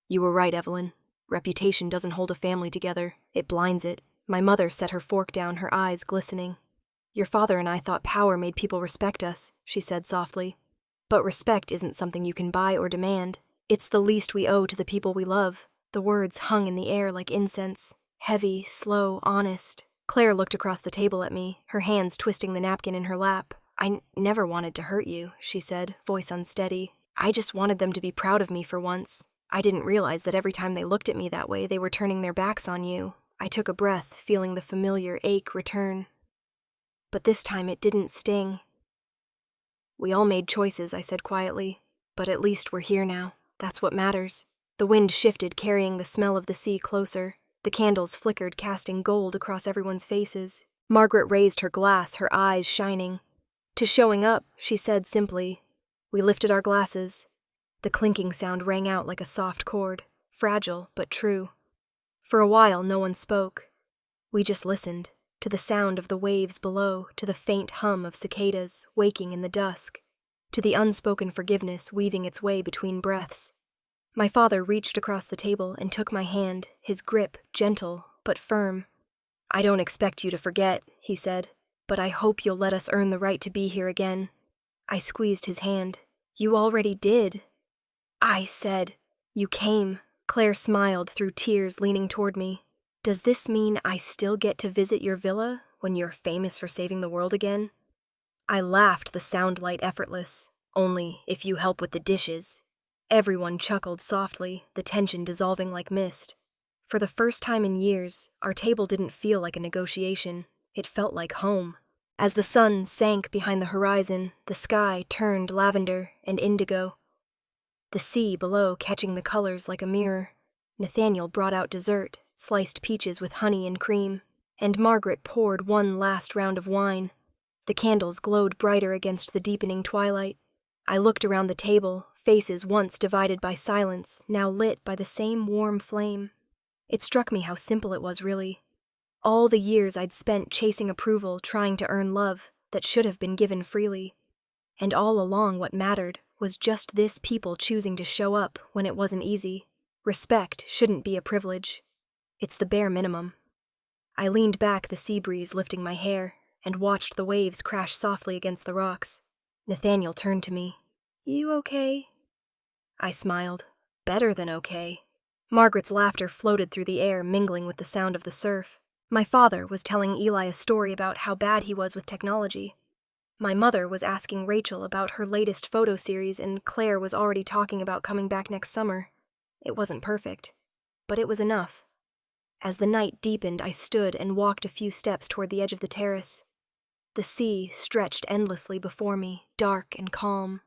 "You were right, Evelyn. Reputation doesn't hold a family together. It blinds it." My mother set her fork down, her eyes glistening. "Your father and I thought power made people respect us," she said softly. "But respect isn't something you can buy or demand. It's the least we owe to the people we love." The words hung in the air like incense, heavy, slow, honest. Claire looked across the table at me, her hands twisting the napkin in her lap. "I never wanted to hurt you," she said, voice unsteady. "I just wanted them to be proud of me for once. I didn't realize that every time they looked at me that way, they were turning their backs on you." I took a breath, feeling the familiar ache return. But this time it didn't sting. "We all made choices," I said quietly, "but at least we're here now. That's what matters." The wind shifted, carrying the smell of the sea closer. The candles flickered, casting gold across everyone's faces. Margaret raised her glass, her eyes shining. "To showing up," she said simply. We lifted our glasses. The clinking sound rang out like a soft chord, fragile but true. For a while, no one spoke. We just listened, to the sound of the waves below, to the faint hum of cicadas waking in the dusk, to the unspoken forgiveness weaving its way between breaths. My father reached across the table and took my hand, his grip gentle but firm. "I don't expect you to forget," he said, "but I hope you'll let us earn the right to be here again." I squeezed his hand. "You already did." I said, "You came." Claire smiled through tears, leaning toward me. "Does this mean I still get to visit your villa when you're famous for saving the world again?" I laughed, the sound light effortless. "Only if you help with the dishes." Everyone chuckled softly, the tension dissolving like mist. For the first time in years, our table didn't feel like a negotiation. It felt like home. As the sun sank behind the horizon, the sky turned lavender and indigo. The sea below catching the colors like a mirror. Nathaniel brought out dessert, sliced peaches with honey and cream, and Margaret poured one last round of wine. The candles glowed brighter against the deepening twilight. I looked around the table, faces once divided by silence, now lit by the same warm flame. It struck me how simple it was, really. All the years I'd spent chasing approval, trying to earn love that should have been given freely. And all along what mattered was just this people choosing to show up when it wasn't easy. Respect shouldn't be a privilege. It's the bare minimum. I leaned back, the sea breeze lifting my hair, and watched the waves crash softly against the rocks. Nathaniel turned to me. "You okay?" I smiled. "Better than okay." Margaret's laughter floated through the air, mingling with the sound of the surf. My father was telling Eli a story about how bad he was with technology. My mother was asking Rachel about her latest photo series, and Claire was already talking about coming back next summer. It wasn't perfect, but it was enough. As the night deepened, I stood and walked a few steps toward the edge of the terrace. The sea stretched endlessly before me, dark and calm.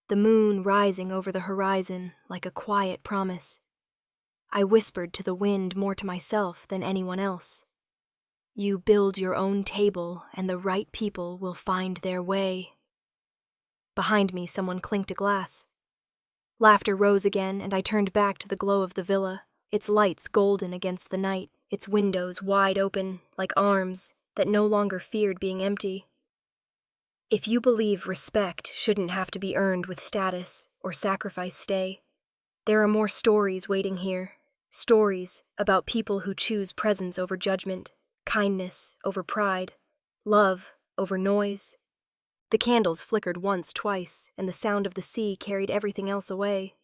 The moon rising over the horizon like a quiet promise. I whispered to the wind more to myself than anyone else. You build your own table, and the right people will find their way. Behind me, someone clinked a glass. Laughter rose again, and I turned back to the glow of the villa, its lights golden against the night, its windows wide open, like arms that no longer feared being empty. If you believe respect shouldn't have to be earned with status or sacrifice, stay. There are more stories waiting here, stories about people who choose presence over judgment, kindness over pride, love over noise. The candles flickered once, twice, and the sound of the sea carried everything else away.